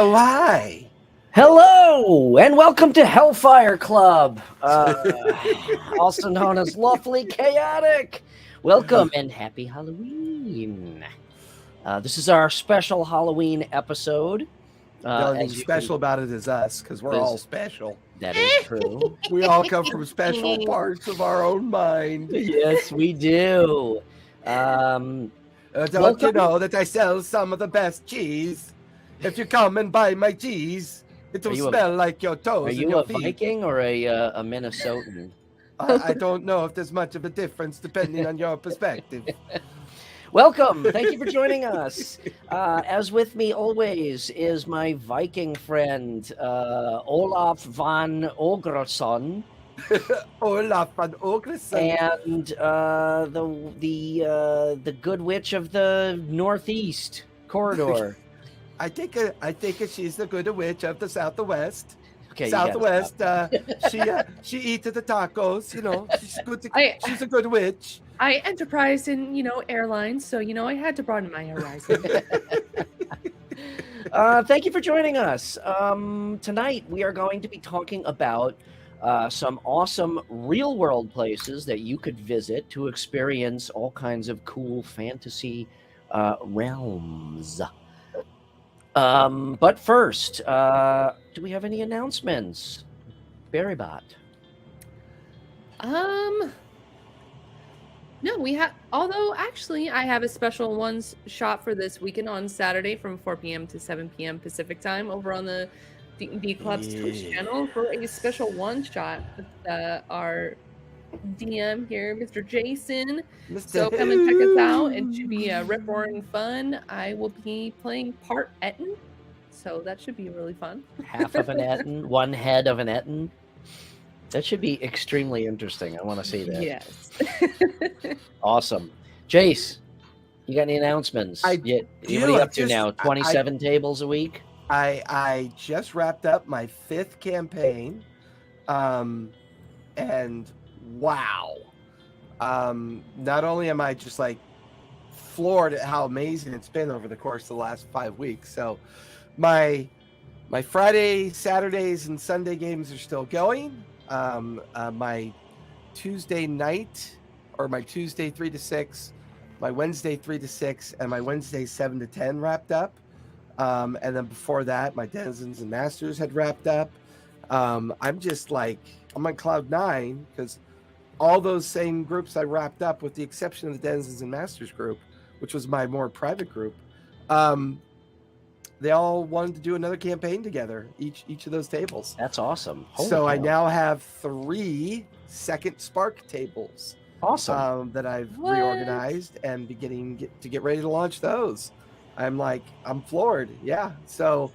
Oh, hi. Hello, and welcome to Hellfire Club, also known as Lawfully Chaotic. Welcome and happy Halloween. This is our special Halloween episode. The only thing as you special about it is us, because we're all special. That is true. We all come from special parts of our own mind. Yes, we do. Don't Welcome. you know that I sell some of the best cheese? If you come and buy my cheese, it will smell like your toes Are and you your a feet. Viking or a Minnesotan? I don't know if there's much of a difference depending on your perspective. Welcome. Thank you for joining us. As with me always is my Viking friend, Olaf van Ogrson. Olaf van Ogrson. And the good witch of the Northeast corridor. I think she's the good witch of the Southwest. Okay, Southwest. She eats the tacos. You know, she's good. She's a good witch. I enterprised in airlines, so I had to broaden my horizon. Thank you for joining us. Tonight we are going to be talking about some awesome real-world places that you could visit to experience all kinds of cool fantasy realms. But first, do we have any announcements? Barrybot. No, we have. Although, actually, I have a special ones shot for this weekend on Saturday from 4 p.m. to 7 p.m. Pacific time over on the D&D Club's Twitch channel for a special one shot with our DM here, Mr. Jason. So come and check us out. It should be rip-roaring fun. I will be playing part Etten, so that should be really fun. Half of an Etten, one head of an Etten. That should be extremely interesting. I want to see that. Yes. Awesome. Jace, you got any announcements? What are you up to now? 27 tables a week? I just wrapped up my 5th campaign. And wow. Not only am I just like floored at how amazing it's been over the course of the last 5 weeks. So my Friday, Saturdays, and Sunday games are still going. My Tuesday night, or my Tuesday 3 to 6, my Wednesday 3 to 6, and my Wednesday 7 to 10 wrapped up. And then before that, my Denizens and Masters had wrapped up. I'm just like, I'm on cloud 9 because all those same groups I wrapped up, with the exception of the Denizens and Masters group, which was my more private group, they all wanted to do another campaign together, each of those tables. That's awesome. So I now have 3 second Spark tables. Awesome. That I've reorganized and beginning to get ready to launch those. I'm floored. Yeah. So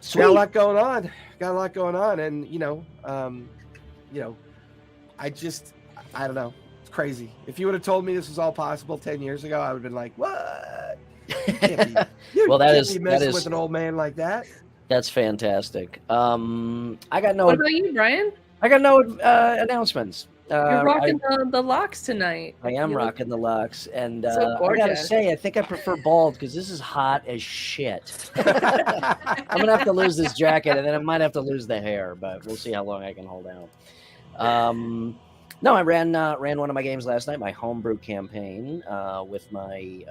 Sweet. Got a lot going on. And, I don't know. It's crazy. If you would have told me this was all possible 10 years ago, I would have been like, what? You can't be, well, that is messing with an old man like that. That's fantastic. I got no. What about you, Brian? I got no announcements. You're rocking the locks tonight. I am rocking the locks, and so I gotta say, I think I prefer bald because this is hot as shit. I'm gonna have to lose this jacket, and then I might have to lose the hair, but we'll see how long I can hold out. No, I ran one of my games last night, my homebrew campaign, with my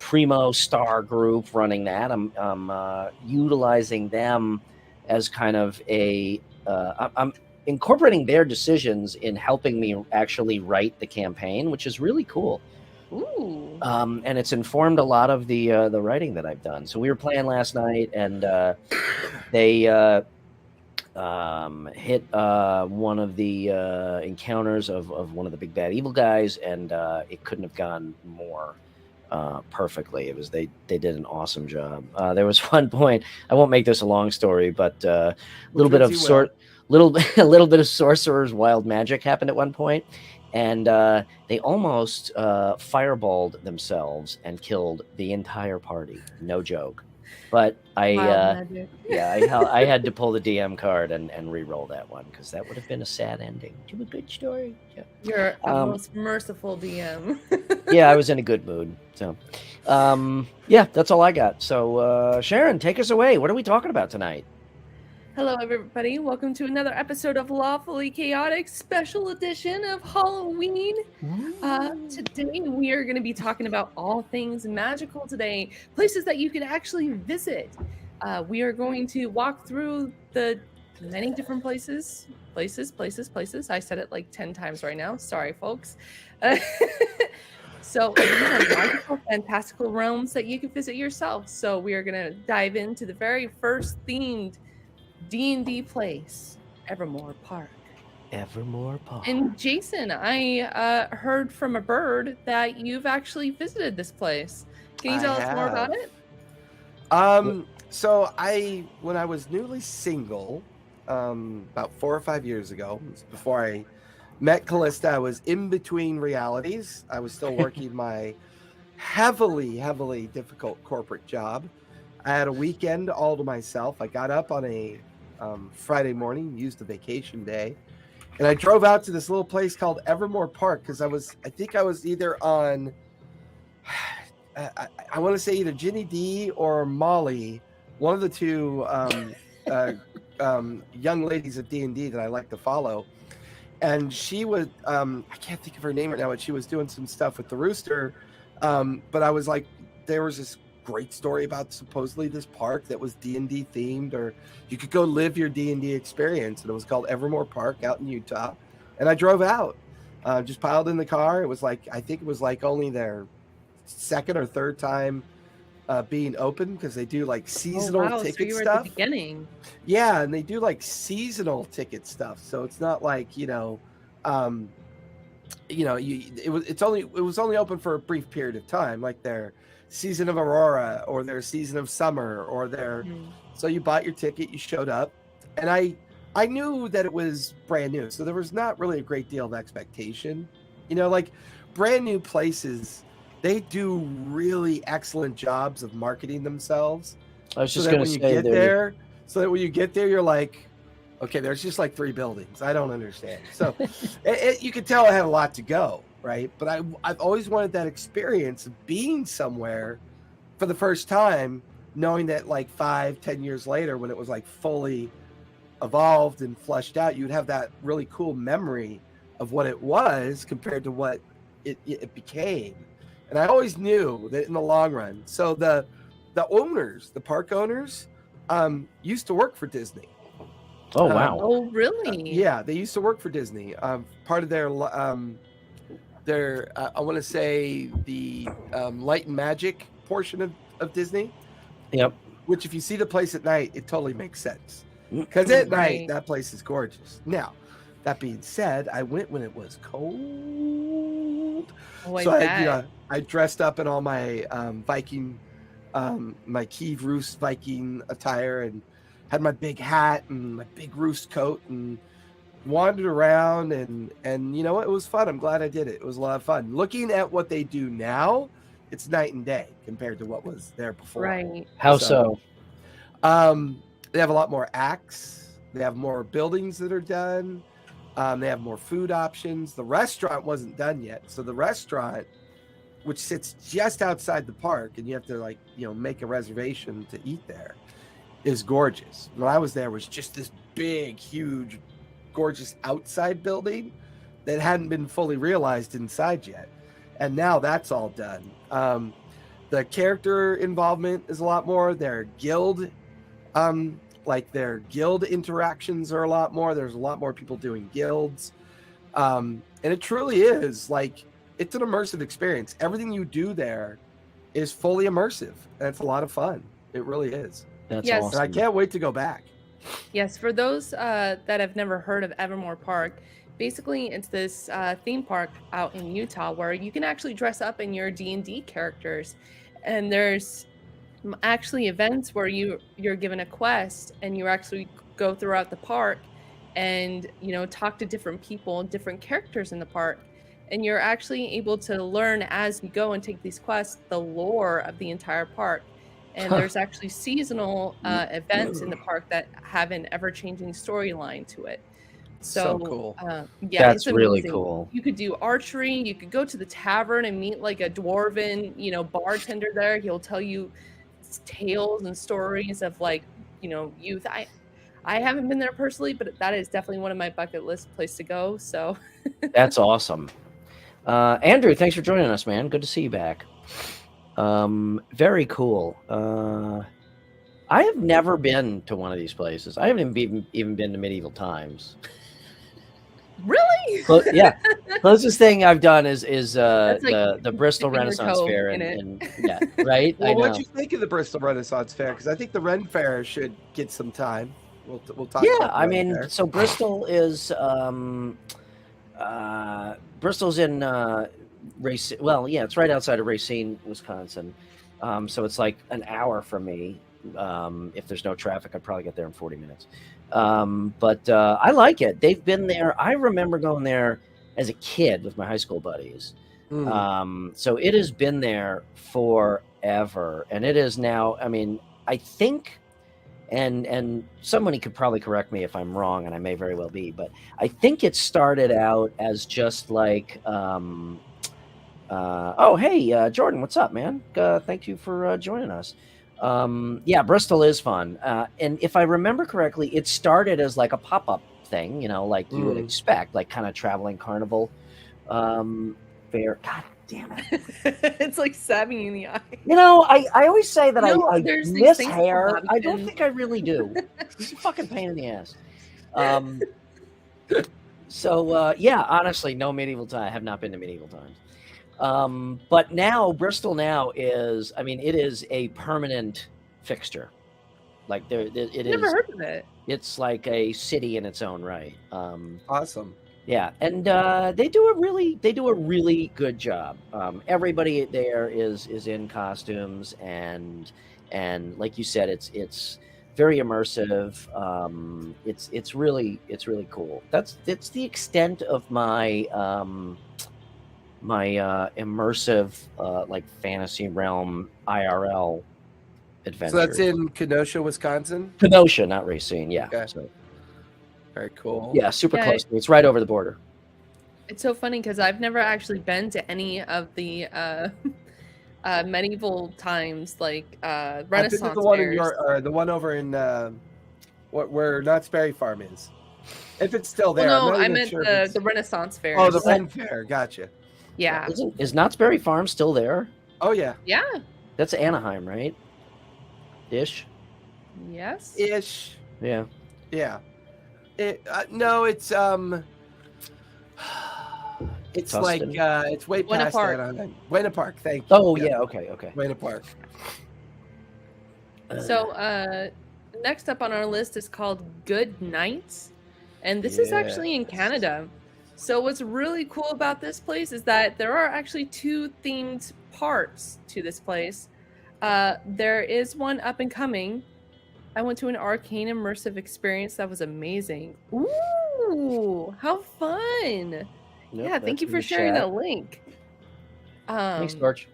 Primo Star group running that. I'm utilizing them as kind of a I'm incorporating their decisions in helping me actually write the campaign, which is really cool. Ooh. And it's informed a lot of the writing that I've done. So we were playing last night, and they hit one of the encounters of one of the big bad evil guys, and it couldn't have gone more perfectly. It was they did an awesome job. There was one point, I won't make this a long story, but a little bit of sorcerer's wild magic happened at one point, and they almost fireballed themselves and killed the entire party. No joke. But Wild magic. I had to pull the DM card and re-roll that one because that would have been a sad ending to a good story. Yeah. You're a most merciful DM. Yeah, I was in a good mood. So, yeah, that's all I got. So, Sharon, take us away. What are we talking about tonight? Hello, everybody. Welcome to another episode of Lawfully Chaotic Special Edition of Halloween. Today, we are going to be talking about all things magical today, places that you can actually visit. We are going to walk through the many different places. I said it like 10 times right now. Sorry, folks. So these are magical, fantastical realms that you can visit yourself. So we are going to dive into the very first themed D&D place, Evermore Park. Evermore Park. And Jason, I heard from a bird that you've actually visited this place. Can you tell us more about it? So when I was newly single, about 4 or 5 years ago, before I met Callista, I was in between realities. I was still working my heavily difficult corporate job. I had a weekend all to myself. I got up on a Friday morning, used a vacation day, and I drove out to this little place called Evermore Park because I think I was either on, I want to say either Ginny D or Molly, one of the two young ladies of D&D that I like to follow. And she was, I can't think of her name right now, but she was doing some stuff with the rooster. But I was like, there was this great story about supposedly this park that was D&D themed, or you could go live your D&D experience. And it was called Evermore Park out in Utah. And I drove out, just piled in the car. It was like, I think it was like only their second or third time being open because they do like seasonal ticket so you were stuff. At the beginning. Yeah, and they do like seasonal ticket stuff. So it's not like, it was only open for a brief period of time, like their season of Aurora or their season of summer or their so you bought your ticket, you showed up, and I knew that it was brand new, so there was not really a great deal of expectation. Like brand new places, they do really excellent jobs of marketing themselves. I was just going to say so that when you get there, you're like, okay, there's just like 3 buildings. I don't understand. So you could tell I had a lot to go, right? But I've always wanted that experience of being somewhere for the first time, knowing that like 5-10 years later, when it was like fully evolved and fleshed out, you'd have that really cool memory of what it was compared to what it became. And I always knew that in the long run. So the owners, the park owners, used to work for Disney. Oh, wow. Oh, really? Yeah, they used to work for Disney. Part of their I want to say the light and magic portion of Disney. Yep. Which, if you see the place at night, it totally makes sense. Because at night, that place is gorgeous. Now, that being said, I went when it was cold. Oh, so I dressed up in all my Viking, my Kiev Rus Viking attire, and had my big hat and my big roost coat, and wandered around, and you know what? It was fun. I'm glad I did it. It was a lot of fun. Looking at what they do now, it's night and day compared to what was there before. Right. How so? They have a lot more acts. They have more buildings that are done. They have more food options. The restaurant wasn't done yet. So the restaurant, which sits just outside the park, and you have to make a reservation to eat there, is gorgeous. When I was there, it was just this big, huge, gorgeous outside building that hadn't been fully realized inside yet. And now that's all done. The character involvement is a lot more. Their guild, their guild interactions are a lot more. There's a lot more people doing guilds. And it truly is it's an immersive experience. Everything you do there is fully immersive. And it's a lot of fun. It really is. That's Yes. awesome. And I can't wait to go back. Yes, for those that have never heard of Evermore Park, basically it's this theme park out in Utah where you can actually dress up in your D&D characters, and there's actually events where you're given a quest and you actually go throughout the park and talk to different people, different characters in the park, and you're actually able to learn as you go and take these quests the lore of the entire park. and there's actually seasonal events in the park that have an ever-changing storyline to it. So cool. Yeah, That's it's really amazing. cool. You could do archery. You could go to the tavern and meet like a dwarven, bartender there. He'll tell you tales and stories of like, youth. I haven't been there personally, but that is definitely one of my bucket list place to go. So That's awesome. Andrew, thanks for joining us, man. Good to see you back. Very cool. I have never been to one of these places. I haven't even been to Medieval Times. Really? Well, yeah, closest thing I've done is That's like the Bristol dipping your Renaissance toe Fair, in and yeah, right. I Well, know. what'd you think of the Bristol Renaissance Fair? Because I think the Ren Fair should get some time. We'll talk Yeah, about the I Ren mean, Fair. so Bristol is Bristol's in Racine. Well, yeah, it's right outside of Racine, Wisconsin. So it's like an hour from me. If there's no traffic, I'd probably get there in 40 minutes. But I like it. They've been there. I remember going there as a kid with my high school buddies. So it has been there forever, and it is now. I mean, I think, and somebody could probably correct me if I'm wrong, and I may very well be, but I think it started out as just like, oh hey, Jordan, what's up, man? Thank you for joining us. Yeah, Bristol is fun, and if I remember correctly, it started as like a pop-up thing, like you would expect, like kind of traveling carnival fair. God damn it. It's like stabbing you in the eye. I always say that I there's these miss things hair. called I don't Hobbiton. think I really do. It's a fucking pain in the ass. So yeah, honestly, no medieval time. I have not been to medieval times. But now Bristol now is, I mean, it is a permanent fixture. Like it is. Never heard of it. It's like a city in its own right. Awesome. Yeah, and they do a really good job. Everybody there is in costumes, and like you said, it's very immersive. It's really cool. It's the extent of my immersive like fantasy realm IRL adventure. So that's in Kenosha, Wisconsin. Kenosha, not Racine. Yeah. Okay. So, very cool. yeah, super close. It's right over the border. It's so funny because I've never actually been to any of the medieval times, like Renaissance I think the one fairs. or the one over in where Knott's Berry Farm is. If it's still there. Well, no, I'm not I even meant sure if the Renaissance fair. Oh, the Ren Fair. Gotcha. Yeah. Is Knott's Berry Farm still there? Oh yeah. Yeah. That's Anaheim, right? Ish. Yes. Ish. Yeah. Yeah. No, it's it's Tustin? like it's way Buena past Park. Anaheim. Buena Park. Thank you. Oh yeah. Okay. Buena Park. So next up on our list is called Good Nights, and this is actually in Canada. So what's really cool about this place is that there are actually two themed parts to this place. There is one up and coming. I went to an arcane immersive experience that was amazing. Ooh, how fun! Yep, Yeah, thank that's you in for the sharing chat. that link. Thanks, Torch.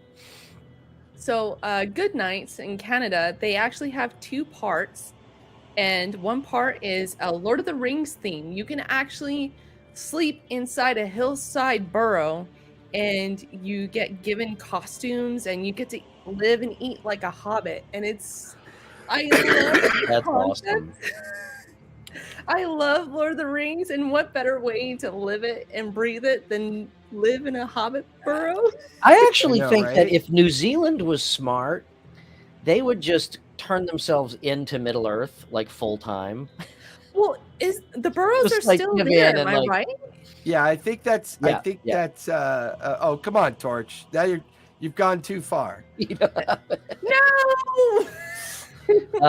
So, Good Nights in Canada, they actually have two parts, and one part is a Lord of the Rings theme. You can actually sleep inside a hillside burrow, and you get given costumes, and you get to live and eat like a hobbit. And I love the That's concept. awesome. I love Lord of the Rings, and what better way to live it and breathe it than live in a hobbit burrow? I actually I know, think that right? if New Zealand was smart, they would just turn themselves into Middle Earth like full time. Well, the burrows Just, are like, still give there, in am and, I like- right? Yeah, I think that's. Yeah, I think yeah. that's. Oh, come on, Torch. Now you've gone too far. No.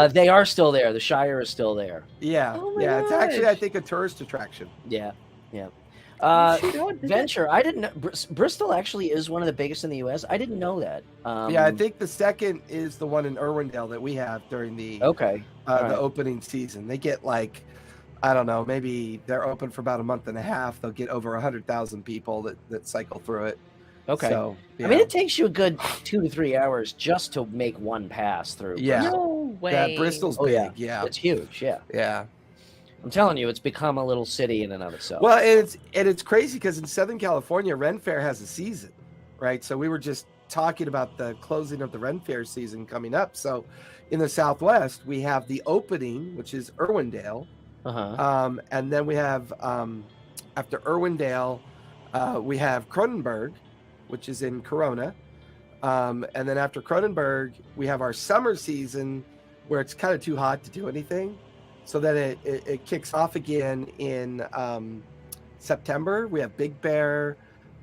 They are still there. The Shire is still there. Yeah, Oh my yeah. It's actually, I gosh. think, a tourist attraction. Yeah, yeah. Shoot, I would visit. Venture. I didn't know Bristol actually is one of the biggest in the U.S. I didn't know that. Yeah, I think the second is the one in Irwindale that we have during the Okay. the opening season. They get like, I don't know, maybe they're open for about a month and a half. They'll get over 100,000 people that cycle through it. Okay. So, I mean, it takes you a good 2 to 3 hours just to make one pass through. Yeah. No way. that Bristol's Oh, yeah. big. Yeah. It's huge. Yeah. Yeah. I'm telling you, it's become a little city in and of itself. Well, and it's crazy because in Southern California, Ren Fair has a season, right? So we were just talking about the closing of the Ren Fair season coming up. So in the Southwest, we have the opening, which is Irwindale, and then we have after Irwindale, we have Cronenberg, which is in Corona, and then after Cronenberg, we have our summer season where it's kind of too hot to do anything. So then it kicks off again in September. We have Big Bear,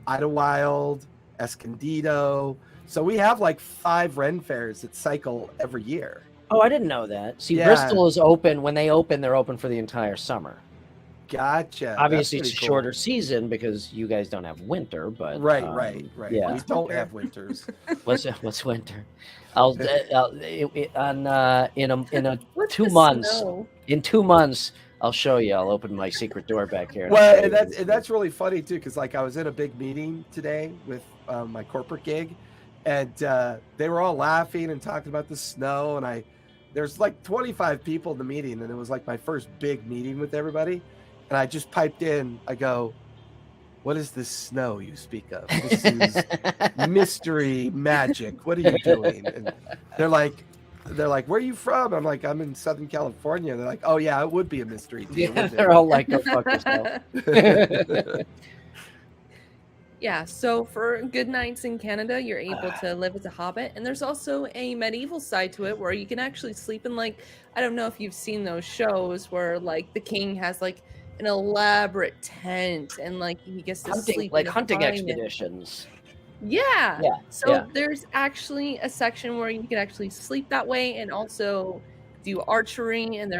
Idlewild, Escondido. So we have like 5 Ren fairs that cycle every year. Oh, I didn't know that. See, Yeah. Bristol is open. When they open, they're open for the entire summer. Gotcha. Obviously, That's it's a pretty cool. shorter season because you guys don't have winter, but Right. Yeah. We don't have winters. What's winter? I'll in a What's 2 the months. snow? In 2 months, I'll show you. I'll open my secret door back here. Well, and that's really funny too, because like I was in a big meeting today with my corporate gig, and they were all laughing and talking about the snow, and there's like 25 people in the meeting, and it was like my first big meeting with everybody, and I just piped in. I go, "What is this snow you speak of? This is mystery magic. What are you doing?" And they're like, "Where are you from?" I'm like, "I'm in Southern California." They're like, "Oh yeah, it would be a mystery to you, Yeah, wouldn't it?" they're all like, "Go fuck yourself." Yeah, so for good nights in Canada, you're able to live as a hobbit, and there's also a medieval side to it where you can actually sleep in, like, I don't know if you've seen those shows where like the king has like an elaborate tent and like he gets to sleep in a hunting vine. expeditions. Yeah. Yeah, So yeah. there's actually a section where you can actually sleep that way and also do archery, and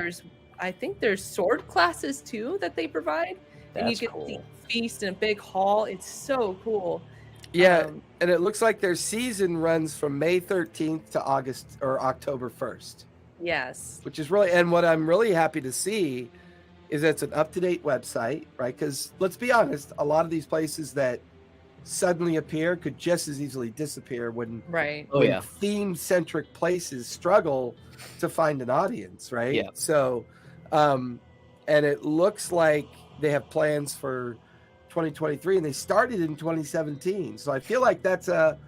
I think there's sword classes too that they provide. And you That's get cool. the feast in a big hall. It's so cool. Yeah, and it looks like their season runs from May 13th to August or October 1st, Yes. which is really, and what I'm really happy to see is it's an up-to-date website, right? Because let's be honest, a lot of these places that suddenly appear could just as easily disappear when Right. Oh, yeah. theme-centric places struggle to find an audience, right? Yeah. So, and it looks like they have plans for 2023, and they started in 2017. So I feel like that's a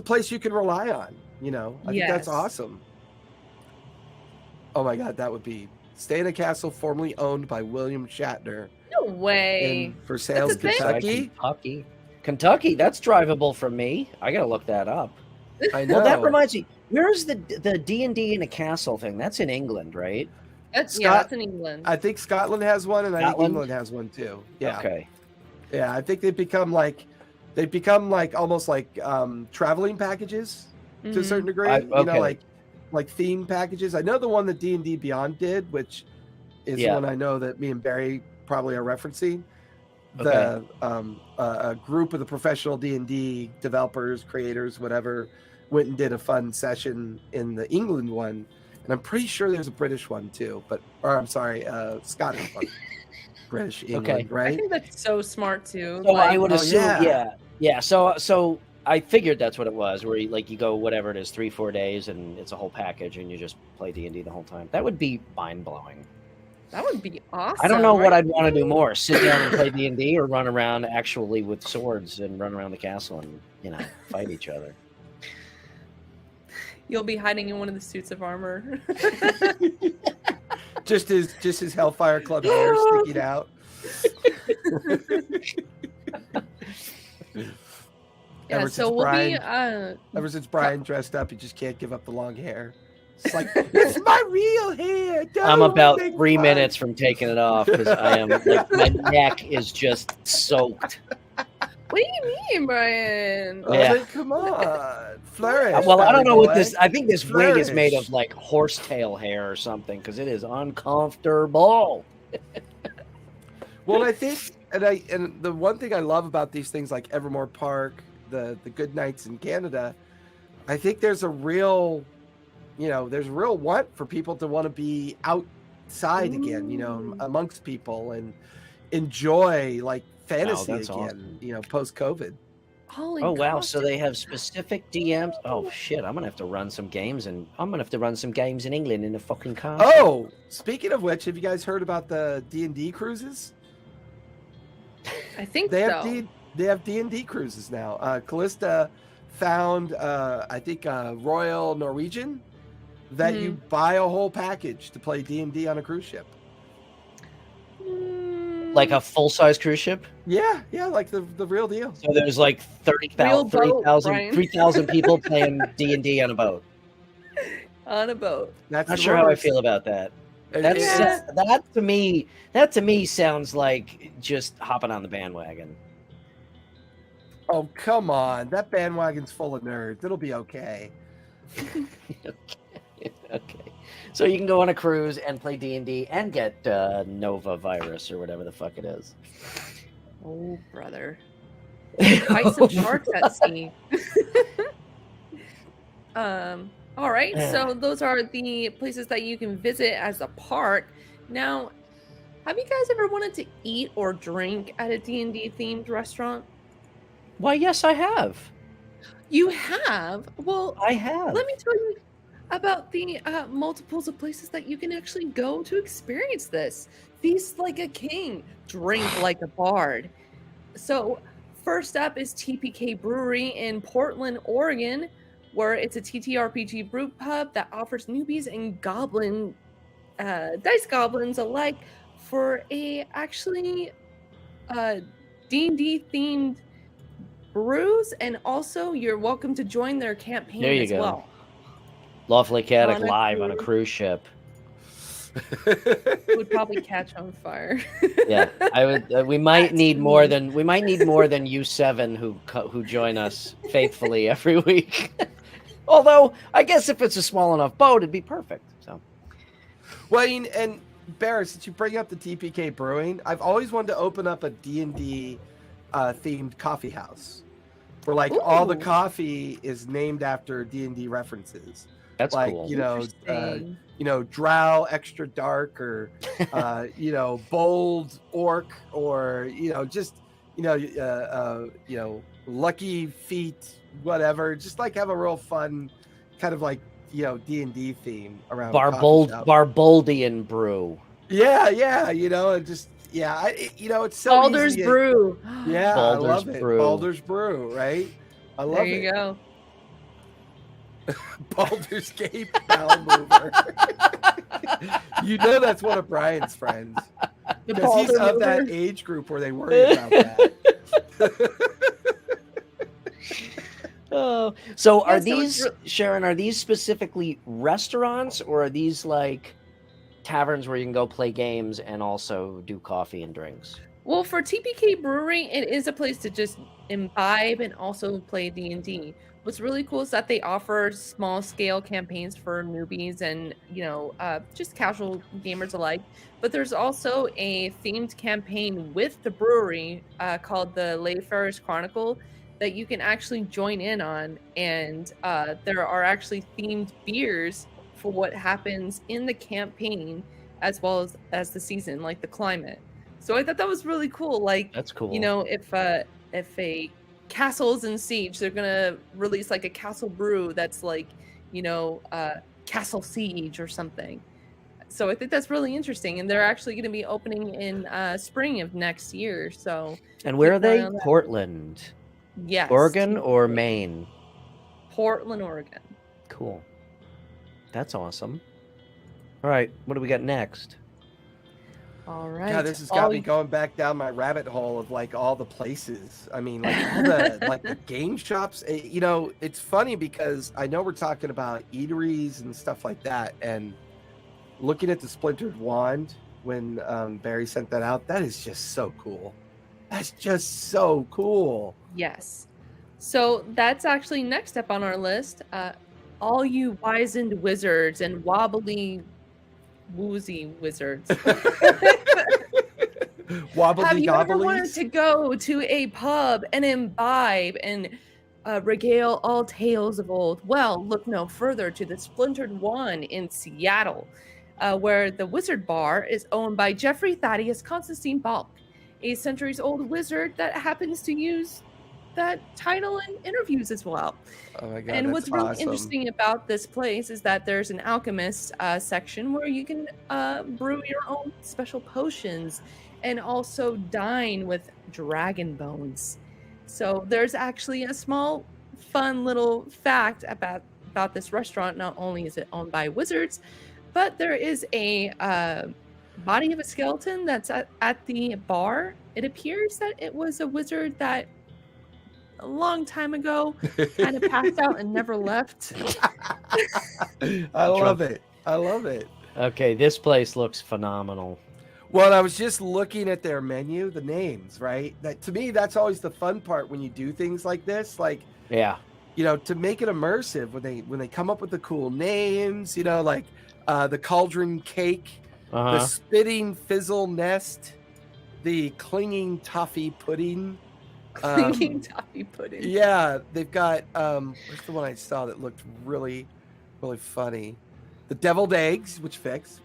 place you can rely on. You know, I think that's Yes. awesome. Oh my God, that would be stay in a castle formerly owned by William Shatner No way. in for sales, That's a thing? Kentucky. Kentucky, that's drivable from me. I gotta look that up. I know. Well, that reminds me. Where's the D&D in a castle thing? That's in England, right? That's Scott- in England. I think Scotland has one, and I think Scotland? England has one too. Yeah. Okay. Yeah, I think they've become like almost like traveling packages to a certain degree. You know, okay. like theme packages. I know the one that D&D Beyond did, which is Yeah. one I know that me and Barry probably are referencing. The a group of the professional D&D developers, creators, whatever, went and did a fun session in the England one, and I'm pretty sure there's a British one too. Scottish one. British England, Okay. I right? think that's so smart too. So I Like, would Oh, assume, yeah. yeah. So I figured that's what it was, where you go whatever it is, 3-4 days, and it's a whole package, and you just play D&D the whole time. That would be mind blowing. that would be awesome. I don't know what right? I'd want to do more: sit down and play D&D, or run around actually with swords and run around the castle and fight each other. You'll be hiding in one of the suits of armor. Just his Hellfire Club hair sticking out. Yeah, Ever so since we'll be Ever since Brian dressed up, he just can't give up the long hair. It's like, it's my real hair. I'm Don't about make 3 fun." minutes from taking it off because I am like my neck is just soaked. what do you mean, Brian? I Yeah. was like, come on, flourish. Well, I don't know what boy. this. I think this wig is made Flourish. of like horsetail hair or something because it is uncomfortable. Well, I think, and the one thing I love about these things like Evermore Park, the Good Nights in Canada, I think there's a real want for people to want to be outside again, amongst people and enjoy like fantasy that's again, awesome. post COVID. all in Oh wow! So costume. they have specific DMs. Oh shit! I'm gonna have to run some games, and I'm gonna have to run some games in England in a fucking castle. Oh, speaking of which, have you guys heard about the D&D cruises? I think They have so. they have D&D cruises now. Callista found I think Royal Norwegian that you buy a whole package to play D&D on a cruise ship. Like a full-size cruise ship. Yeah, like the real deal. So there's like Real boat, 3,000 people playing D&D on a boat. On a boat. That's Not the sure how I rumors. feel about that. Yeah. That to me sounds like just hopping on the bandwagon. Oh, come on. That bandwagon's full of nerds. It'll be okay. Okay. So you can go on a cruise and play D&D and get Nova virus or whatever the fuck it is. Oh, brother. Fight some sharks at sea. All right, so those are the places that you can visit as a park. Now, have you guys ever wanted to eat or drink at a D&D themed restaurant? Why, yes, I have. You have? Well, I have. let me tell you about the multiples of places that you can actually go to experience this. Feast like a king, drink like a bard. So, first up is TPK Brewery in Portland, Oregon, where it's a TTRPG brew pub that offers newbies and dice goblins alike for a actually D&D themed brews, and also you're welcome to join their campaign There you as go. well. Lawfully Chaotic On a live on a cruise. cruise ship. Would probably catch on fire. Yeah, I would. We might That's need more mean. than you seven who join us faithfully every week. Although I guess if it's a small enough boat, it'd be perfect. So, Well, and Barrett, since you bring up the TPK Brewing, I've always wanted to open up a D&D themed coffee house where like all the Ooh. coffee is named after D&D references. that's Like, cool. Interesting. Drow extra dark, or bold orc, or just lucky feet, whatever. Just like have a real fun kind of like D&D theme around a coffee shop. Barboldian brew. Yeah, and just it's so Baldur's easy. Brew. Yeah, Baldur's I love it. Brew. Baldur's Brew, right? I love There you it. go. Baldur's Gate Bowel Mover. That's one of Brian's friends. The Because he's Baldur of that mover. age group where they worry about that. Oh, so are Yeah, so it's these Sharon? Are these specifically restaurants, or are these like taverns where you can go play games and also do coffee and drinks? Well, for TPK Brewery, it is a place to just imbibe and also play D&D. What's really cool is that they offer small scale campaigns for newbies and just casual gamers alike. But there's also a themed campaign with the brewery called the Layfarer's Chronicle that you can actually join in on, and there are actually themed beers for what happens in the campaign as well as the season, like the climate. So I thought that was really cool. Like, That's cool. if a castle is in siege, they're gonna release like a castle brew that's like, Castle Siege or something. So I think that's really interesting, and they're actually going to be opening in spring of next year. So, And where are keep an eye they? on that. Portland, Yes, Oregon, or Maine? Portland, Oregon. Cool. That's awesome. All right, what do we got next? All right. God, this has got me going back down my rabbit hole of like all the places. I mean, like all the like the game shops. It's funny because I know we're talking about eateries and stuff like that, and looking at the splintered wand when Barry sent that out, that is just so cool. That's just so cool. Yes. So that's actually next up on our list. All you wizened wizards and wobbly woozy wizards. Wobbly Have you ever gobblies. wanted to go to a pub and imbibe and regale all tales of old? Well, look no further to the Splintered One in Seattle, where the Wizard Bar is owned by Jeffrey Thaddeus Constantine Balk, a centuries-old wizard that happens to use that title in interviews as well. Oh my god, And that's what's really awesome. interesting about this place is that there's an alchemist section where you can brew your own special potions and also dine with dragon bones. So there's actually a small, fun little fact about this restaurant. Not only is it owned by wizards, but there is a body of a skeleton that's at the bar. It appears that it was a wizard that a long time ago kind of passed out and never left. I love it. I love it. Okay, this place looks phenomenal. Well, I was just looking at their menu, the names, right? That to me, that's always the fun part when you do things like this. Like, Yeah. you know, to make it immersive when they come up with the cool names, you know, like the cauldron cake, the Uh-huh. spitting fizzle nest, the clinging toffee pudding. Clinking toffee pudding. Yeah, they've got where's the one I saw that looked really, really funny? The deviled eggs, which fits,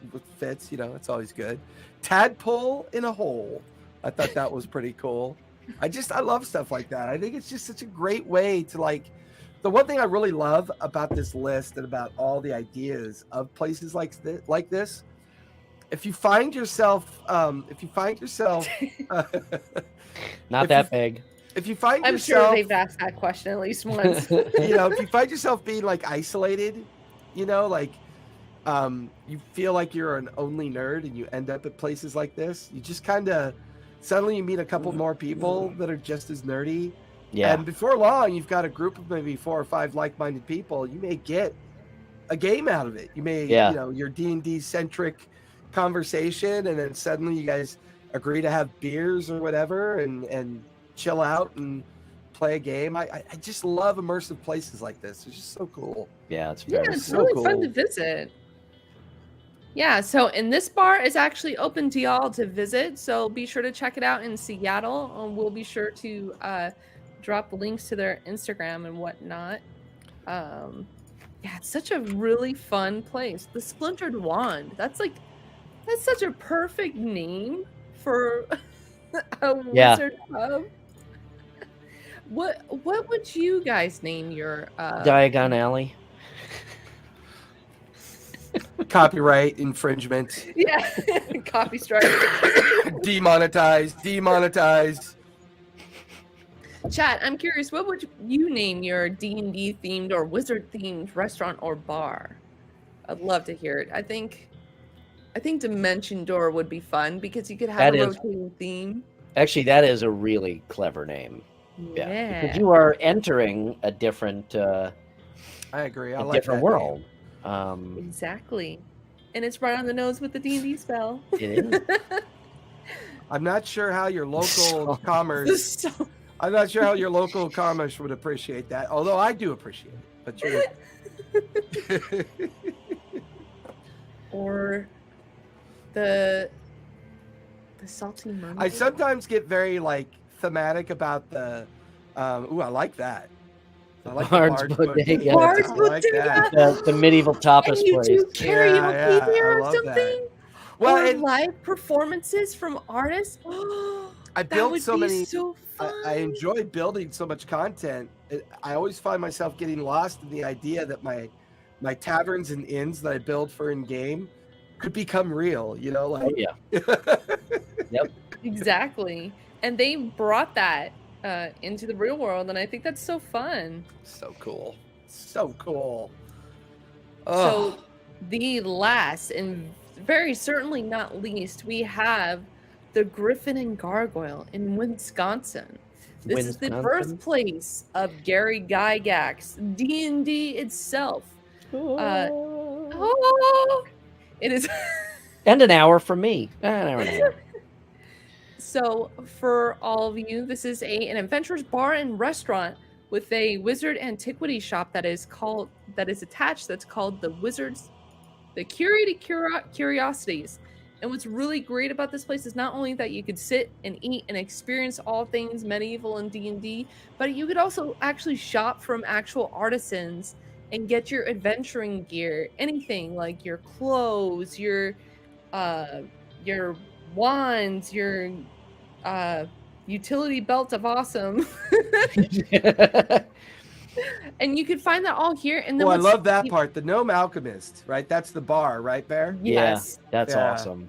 you know, it's always good. Tadpole in a hole. I thought that was pretty cool. I love stuff like that. I think it's just such a great way to like. The one thing I really love about this list and about all the ideas of places like this, if you find yourself, Not if that you- big. if you find I'm yourself, sure they've asked that question at least once. you know, if you find yourself being like isolated, you know, like you feel like you're an only nerd and you end up at places like this, you just kind of suddenly you meet a couple more people that are just as nerdy. Yeah. And before long, you've got a group of maybe 4 or 5 like-minded people. You may get a game out of it. You may, Yeah. you know, your D&D centric conversation, and then suddenly you guys agree to have beers or whatever and chill out and play a game. I just love immersive places like this. It's just so cool. Yeah, it's Yeah, very it's so really fun to cool. visit. Yeah, so and this bar is actually open to y'all to visit, so be sure to check it out in Seattle. We'll be sure to drop links to their Instagram and whatnot. Yeah, it's such a really fun place. The Splintered Wand. That's such a perfect name for a Yeah. wizard pub. What would you guys name your Diagon Alley. Copyright infringement. yeah, coffee strike. Demonetized. Chat, I'm curious, what would you name your D&D themed or wizard themed restaurant or bar? I'd love to hear it. I think Dimension Door would be fun because you could have That a is- rotating theme. Actually, that is a really clever name. Yeah. Yeah. Because you are entering a different I agree. I a like different that world. Exactly. And it's right on the nose with the D&D spell. It is. name. I'm not sure how your local So- commerce. So- I'm not sure how your local commerce would appreciate that. Although I do appreciate it. But you're. or the salty mermaid. I sometimes get very like thematic about the. Ooh, I like that. I like Bard's the Bodega. Bard's I like that. The medieval tapas and you place. do karaoke Yeah, there I or love that. something? Well, or and live performances from artists? I That built would so be many. so fun. I enjoy building so much content. I always find myself getting lost in the idea that my taverns and inns that I build for in game could become real. You know, Oh, like yeah. Exactly. And they brought that into the real world, and I think that's so fun. so cool, so cool. So the last and very certainly not least, we have the Griffin and Gargoyle in Wisconsin. This is the Wisconsin? birthplace of Gary Gygax, D&D itself. Oh, it is. And an hour from me. An hour and a half. So for all of you, this is an adventurous bar and restaurant with a wizard antiquity shop that is attached. That's called the Curated Curiosities. And what's really great about this place is not only that you could sit and eat and experience all things medieval and D&D, but you could also actually shop from actual artisans and get your adventuring gear, anything like your clothes, your wands, your utility belt of awesome, And you can find that all here. And then Oh, I what's- love that part. The Gnome Alchemist, right? That's the bar, right, Bear? Yes. Yeah, that's Yeah. awesome.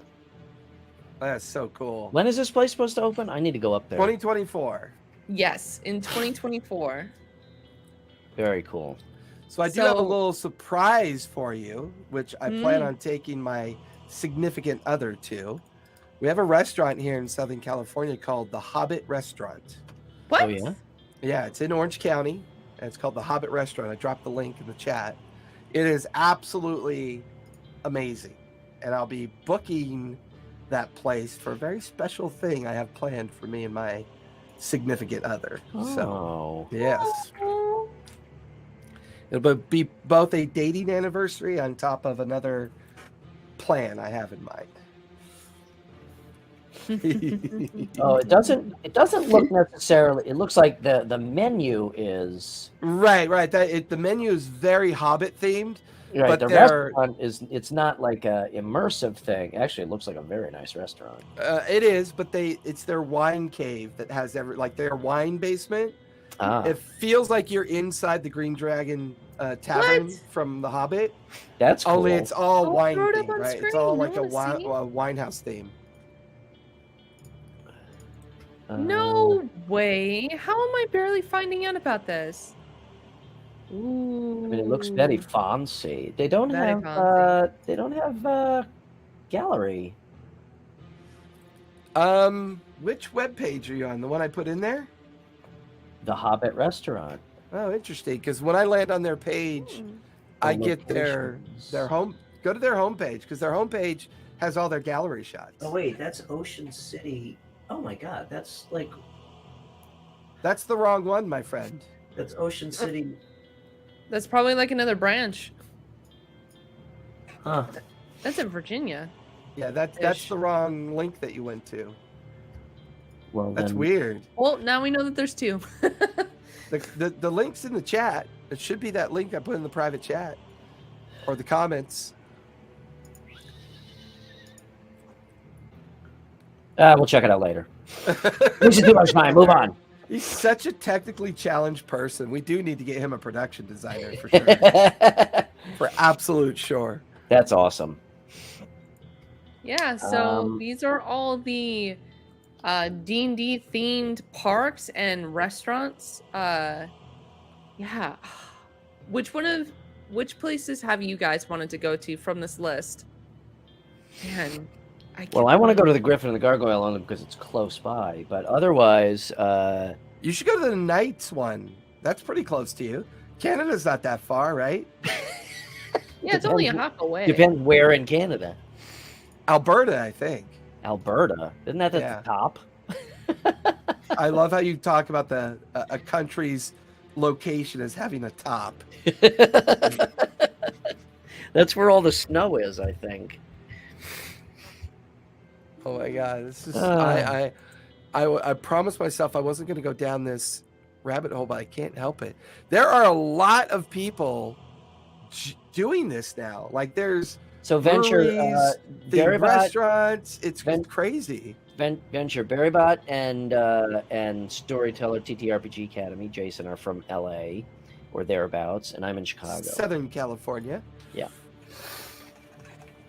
That's so cool. When is this place supposed to open? I need to go up there. 2024. Yes, in 2024. Very cool. So I do have a So- little surprise for you, which I plan on taking my significant other to. We have a restaurant here in Southern California called the Hobbit Restaurant. What? Oh, yeah? Yeah, it's in Orange County, and it's called the Hobbit Restaurant. I dropped the link in the chat. It is absolutely amazing, and I'll be booking that place for a very special thing I have planned for me and my significant other. So, Oh. yes. Oh. It'll be both a dating anniversary on top of another plan I have in mind. Oh, it doesn't look necessarily. It looks like the menu is Right. The menu is very Hobbit themed. right. But The they're- restaurant it's not like a immersive thing. Actually, it looks like a very nice restaurant. It is, but it's their wine cave that has their wine basement. Ah, It feels like you're inside the Green Dragon tavern What? from The Hobbit. that's cool. Only it's all Oh, wine throw it up themed, on right? It's screen. all I like a wanna see. wine house theme. No way. How am I barely finding out about this? Ooh. I mean, it looks very fancy. They don't Very have fancy. they don't have gallery. Which web page are you on? The one I put in there? The Hobbit restaurant. Oh, interesting. Because when I land on their page, I The get their locations. home. Go to their homepage because their homepage has all their gallery shots. Oh wait, that's Ocean City. Oh my God, that's like That's the wrong one, my friend. that's Ocean City. That's probably like another branch. Huh. That's in Virginia. Yeah, that's Ish. the wrong link that you went to. Well, That's then, weird. Well, now we know that there's two. The link's in the chat. It should be that link I put in the private chat or the comments. We'll check it out later. We should do much time. Move on. He's such a technically challenged person. We do need to get him a production designer for sure. For absolute sure. That's awesome. Yeah, so Um, these are all the D&D themed parks and restaurants. Yeah. Which places have you guys wanted to go to from this list? Man, Well, I want to go to the Griffin and the Gargoyle only because it's close by, but otherwise, You should go to the Knights one. That's pretty close to you. Canada's not that far, right? Yeah, it's only a depends- hop away. depends where in Canada. Alberta, I think. Alberta, isn't that at Yeah. the top? I love how you talk about a country's location as having a top. That's where all the snow is, I think. Oh my god, this is Ah. I promised myself I wasn't going to go down this rabbit hole, but I can't help it. There are a lot of people doing this now. Like there's So Venture, breweries, themed Berrybot, restaurants. It's Ven- crazy. Venture, Berrybot, and Storyteller TTRPG Academy. Jason are from LA or thereabouts, and I'm in Chicago, Southern California.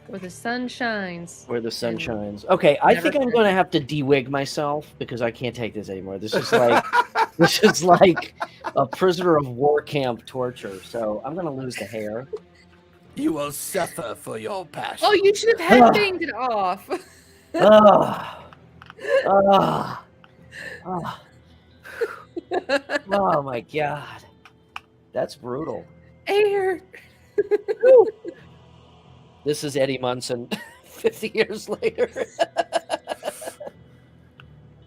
Where the sun shines. where the sun and shines. Okay, I never think I'm turns. going to have to de-wig myself because I can't take this anymore. This is like this is like a prisoner of war camp torture. So I'm going to lose the hair. You will suffer for your passion. Oh, you should have headbanged it off. Oh, oh, oh, oh my god, that's brutal. Air. This is Eddie Munson 50 years later.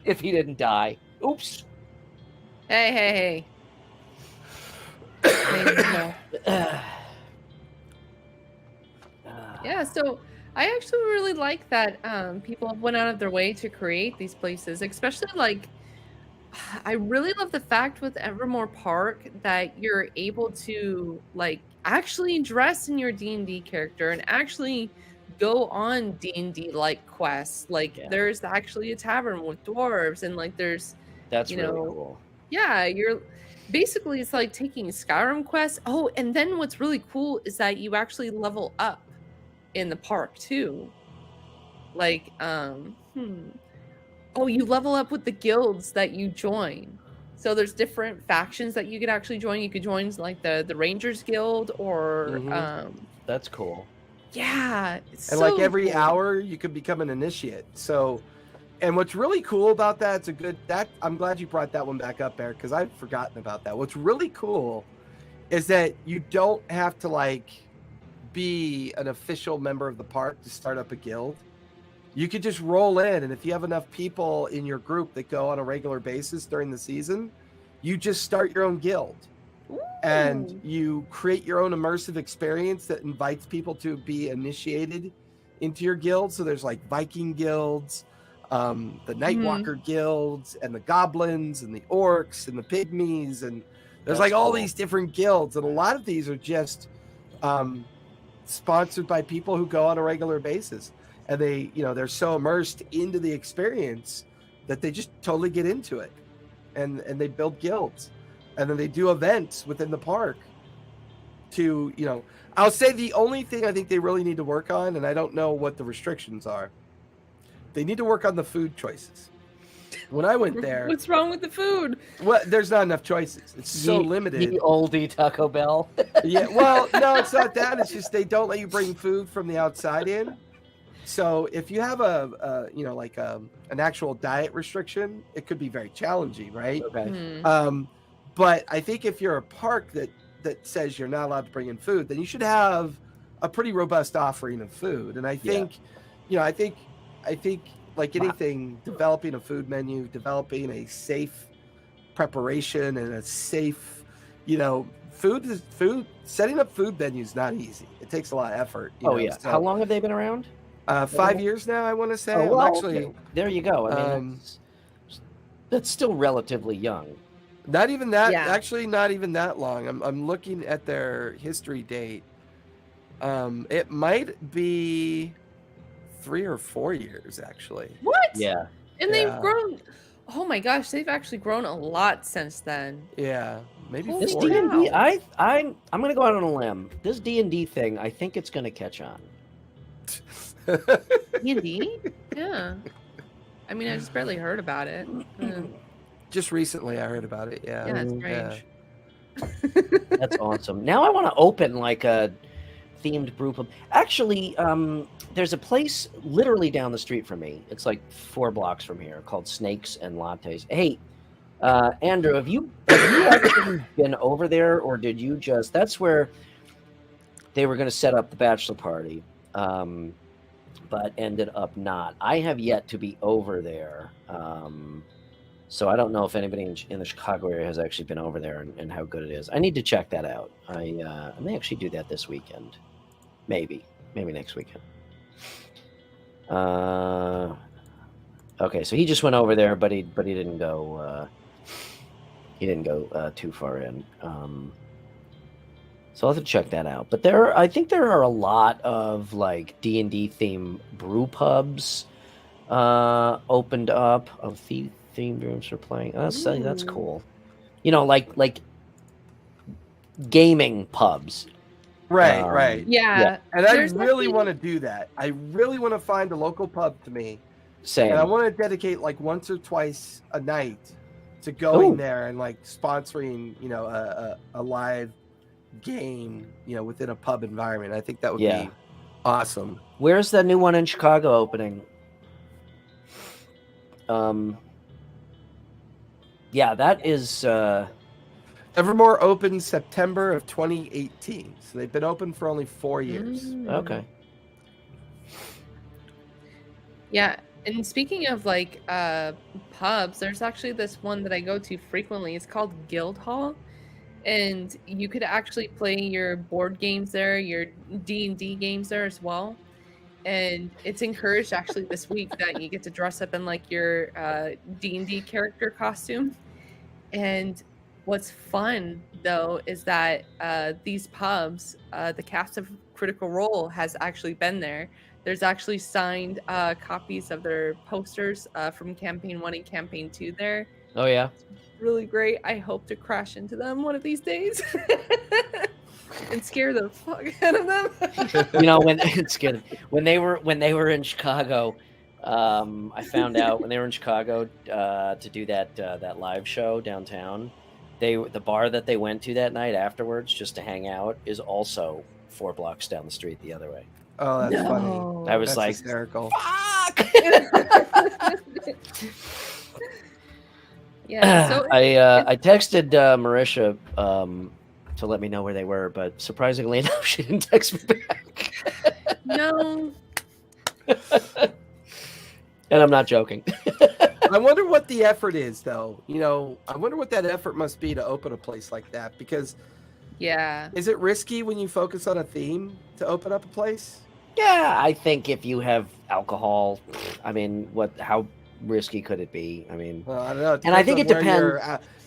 If he didn't die. Oops. Hey. Hey, yeah, so I actually really like that people have went out of their way to create these places, especially like I really love the fact with Evermore Park that you're able to like actually dress in your D&D character and actually go on D&D like quests. Like Yeah. there's actually a tavern with dwarves and like there's That's You really know, cool. Yeah, you're basically it's like taking Skyrim quests. Oh, and then what's really cool is that you actually level up in the park too. Like, oh, you level up with the guilds that you join. So there's different factions that you could actually join. You could join like the Rangers Guild or That's cool. yeah, it's And so like every cool. hour, you could become an initiate. So, and what's really cool about that, it's a good that I'm glad you brought that one back up, Eric, because I'd forgotten about that. What's really cool is that you don't have to like be an official member of the park to start up a guild. You could just roll in, and if you have enough people in your group that go on a regular basis during the season, you just start your own guild. And Ooh. you create your own immersive experience that invites people to be initiated into your guild. So there's like Viking guilds, the Nightwalker guilds, and the goblins, and the orcs, and the pygmies, and there's That's like all cool. these different guilds, and a lot of these are just sponsored by people who go on a regular basis, and they, they're so immersed into the experience that they just totally get into it, and they build guilds. And then they do events within the park to, I'll say the only thing I think they really need to work on, and I don't know what the restrictions are, they need to work on the food choices. When I went there, What's wrong with the food? well, there's not enough choices. It's so limited. The oldie Taco Bell. Yeah, well, no, it's not that. It's just they don't let you bring food from the outside in. So if you have an actual diet restriction, it could be very challenging, right? Okay. But I think if you're a park that says you're not allowed to bring in food, then you should have a pretty robust offering of food. And I think, I think like anything, developing a food menu, developing a safe preparation and a safe, food, setting up food menus is not easy. It takes a lot of effort. So, How long have they been around? 5 years now, I want to say. Oh, well, actually, there you go. I mean, that's still relatively young. Not even that. Yeah. Actually, not even that long. I'm looking at their history date. It might be 3 or 4 years, actually. What? Yeah. And they've grown. Oh my gosh, they've actually grown a lot since then. Yeah, maybe Holy This 4 cow. years. D&D, I'm going to go out on a limb. This D&D thing, I think it's going to catch on. D&D? Yeah. I mean, I just barely heard about it. Just recently, I heard about it. Yeah. Yeah, it's Yeah. strange. That's awesome. Now I want to open like a themed brew pub. Actually, there's a place literally down the street from me. It's like 4 blocks from here, called Snakes and Lattes. Hey, Andrew, have you actually been over there, or did you just? That's where they were going to set up the bachelor party, but ended up not. I have yet to be over there. So I don't know if anybody in the Chicago area has actually been over there and how good it is. I need to check that out. I may actually do that this weekend. Maybe next weekend. Okay, so he just went over there, but he didn't go. He didn't go too far in. So I'll have to check that out. But I think there are a lot of like D&D theme brew pubs opened up of themed rooms for playing. That's cool. Like gaming pubs. Right. Yeah. And I There's really actually- want to do that. I really want to find a local pub to me. Same. And I want to dedicate like once or twice a night to going there and like sponsoring, a live game, within a pub environment. I think that would be awesome. Where's the new one in Chicago opening? Yeah, that is. Evermore opened September of 2018, so they've been open for only 4 years. Okay. Yeah, and speaking of like pubs, there's actually this one that I go to frequently. It's called Guild Hall, and you could actually play your board games there, your D&D games there as well. And it's encouraged actually this week that you get to dress up in like your D&D character costume. And what's fun though is that these pubs, the cast of Critical Role has actually been there. There's actually signed copies of their posters from Campaign 1 and Campaign 2 there. Oh yeah. really great. I hope to crash into them one of these days and scare the fuck out of them. You know, when it's good when they were in Chicago, I found out when they were in Chicago to do that live show downtown, the bar that they went to that night afterwards just to hang out is also 4 blocks down the street the other way. Oh, that's funny. No. I was That's like, hysterical. fuck. Yeah. So I texted Marisha to let me know where they were, but surprisingly enough, she didn't text me back. no. And I'm not joking. I wonder what the effort is, though. You know, I wonder what that effort must be to open a place like that. Because Yeah. is it risky when you focus on a theme to open up a place? Yeah, I think if you have alcohol, I mean, how risky could it be? I mean, Well, I don't know. And I think it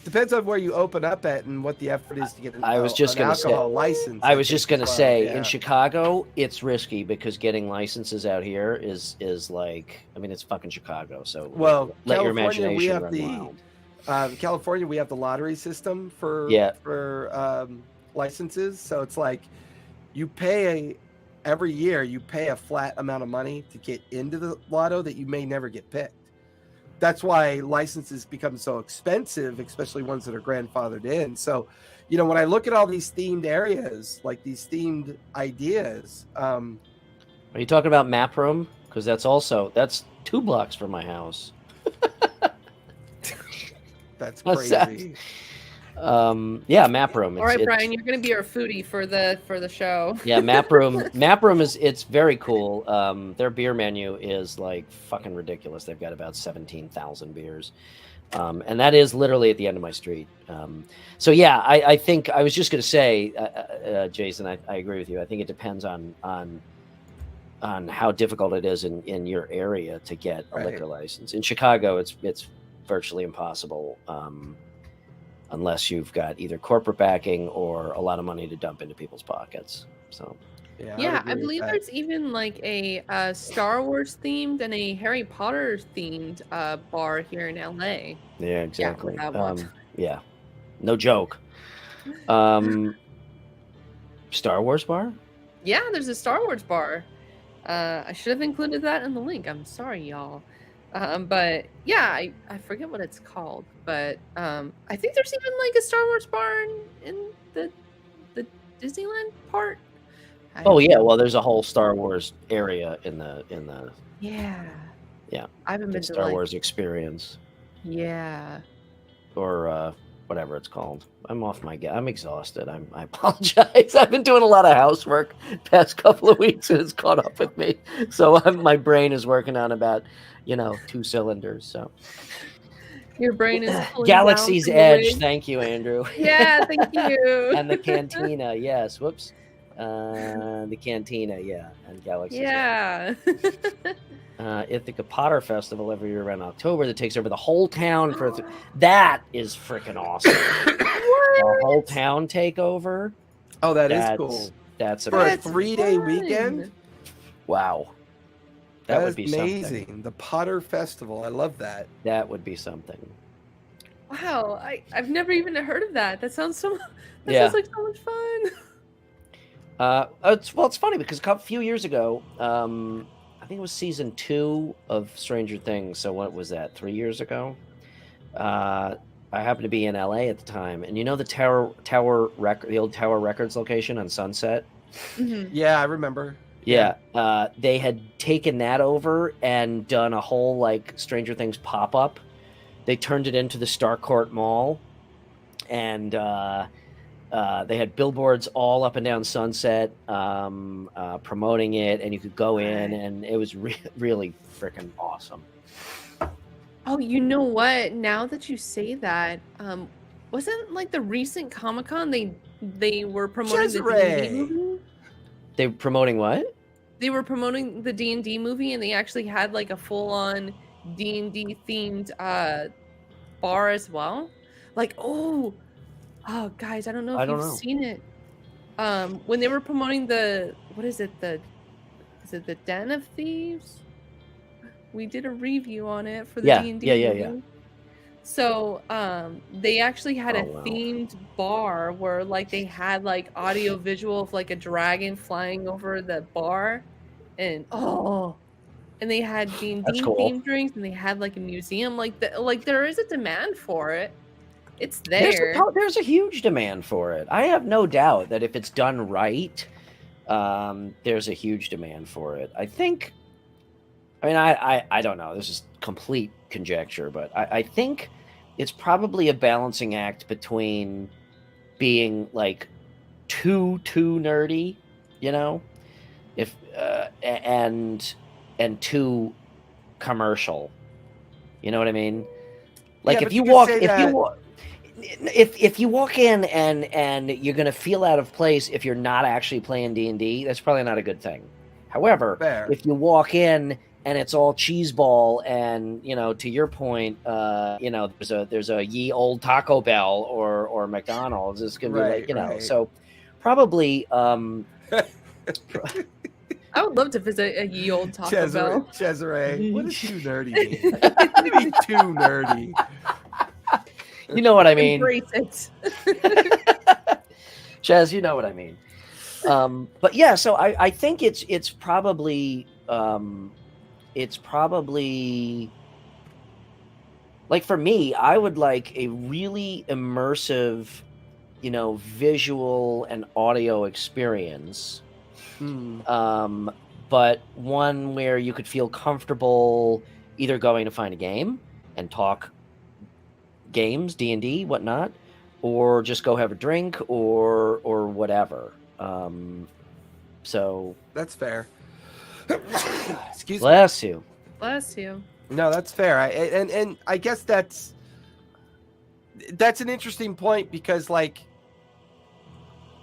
Depends on where you open up at and what the effort is to get an say, alcohol license. I was just going to say, yeah. in Chicago, it's risky because getting licenses out here is like, I mean, it's fucking Chicago. So let your imagination run wild. California, we have the lottery system for licenses. So it's like every year you pay a flat amount of money to get into the lotto that you may never get picked. That's why licenses become so expensive, especially ones that are grandfathered in. So, you know, when I look at all these themed areas, like these themed ideas, Are you talking about Map Room? Because that's 2 blocks from my house. that's What's crazy. Yeah, Map Room. All right, Brian, you're going to be our foodie for the show. Yeah, Map Room. Map Room it's very cool. Their beer menu is like fucking ridiculous. They've got about 17,000 beers, and that is literally at the end of my street. So yeah, I think I was just going to say, Jason, I agree with you. I think it depends on how difficult it is in your area to get a liquor license. In Chicago, it's virtually impossible. Unless you've got either corporate backing or a lot of money to dump into people's pockets. So, yeah, I believe there's even like a Star Wars themed and a Harry Potter themed bar here in LA. Yeah, exactly. Yeah, that one. Yeah, no joke. Star Wars bar? Yeah, there's a Star Wars bar. I should have included that in the link. I'm sorry, y'all. But yeah, I forget what it's called, but I think there's even like a Star Wars bar in the Disneyland part. Oh yeah, well there's a whole Star Wars area in the yeah. I haven't been to Star Wars experience. Yeah. Or whatever it's called. I'm exhausted. I apologize. I've been doing a lot of housework past couple of weeks and it's caught up with me. So my brain is working on about 2 cylinders. So your brain is Galaxy's Edge. Thank you, Andrew. Yeah, thank you. And the Cantina. Yes. Whoops. The Cantina. Yeah. And Galaxy's Edge. Ithaca Potter Festival every year around October that takes over the whole town that is freaking awesome. The whole town takeover. Oh, that's cool. That's for a 3-day weekend. Wow. That would be amazing. Something. The Potter Festival. I love that. That would be something. Wow. I've never even heard of that. That sounds sounds like so much fun. It's funny because a few years ago, I think it was season 2 of Stranger Things. So what was that? 3 years ago? I happened to be in LA at the time, and the old Tower Records location on Sunset. Mm-hmm. Yeah, I remember. Yeah, they had taken that over and done a whole like Stranger Things pop-up. They turned it into the Starcourt Mall, and they had billboards all up and down Sunset promoting it, and you could go in, and it was really freaking awesome. Oh, you know what? Now that you say that, wasn't like the recent Comic-Con they were promoting the D&D movie? They were promoting what? They were promoting the D&D movie, and they actually had like a full-on D&D themed bar as well. Like, oh guys, I don't know if you've seen it. When they were promoting is it the Den of Thieves? We did a review on it for the D&D movie. So, they actually had Oh, a wow. themed bar where, like, they had like audio visual of like a dragon flying over the bar, and and they had That's D&D cool. themed drinks, and they had like a museum. Like there is a demand for it. It's There's there. a huge demand for it. I have no doubt that if it's done right, there's a huge demand for it. I think. I mean, I don't know. This is complete conjecture, but I think it's probably a balancing act between being like too nerdy, you know, if and too commercial. You know what I mean? Like Yeah, but you could say that. if you walk in and you're gonna feel out of place if you're not actually playing D&D, that's probably not a good thing. However, Fair. if you walk in and it's all cheeseball and, you know, to your point, you know, there's a ye old Taco Bell or McDonald's, it's gonna be like, you know, Right. so probably I would love to visit a ye old Taco Bell. Cesare, what does too nerdy mean? What do you mean too nerdy? you know what I mean. Embrace it. Chaz, you know what I mean. But yeah, so I think it's probably like, for me, I would like a really immersive, you know, visual and audio experience. But one where you could feel comfortable either going to find a game and talk games, D&D, whatnot, or just go have a drink or whatever. So That's fair. Excuse me. bless you. Bless you. No, that's fair. And I guess that's an interesting point because, like,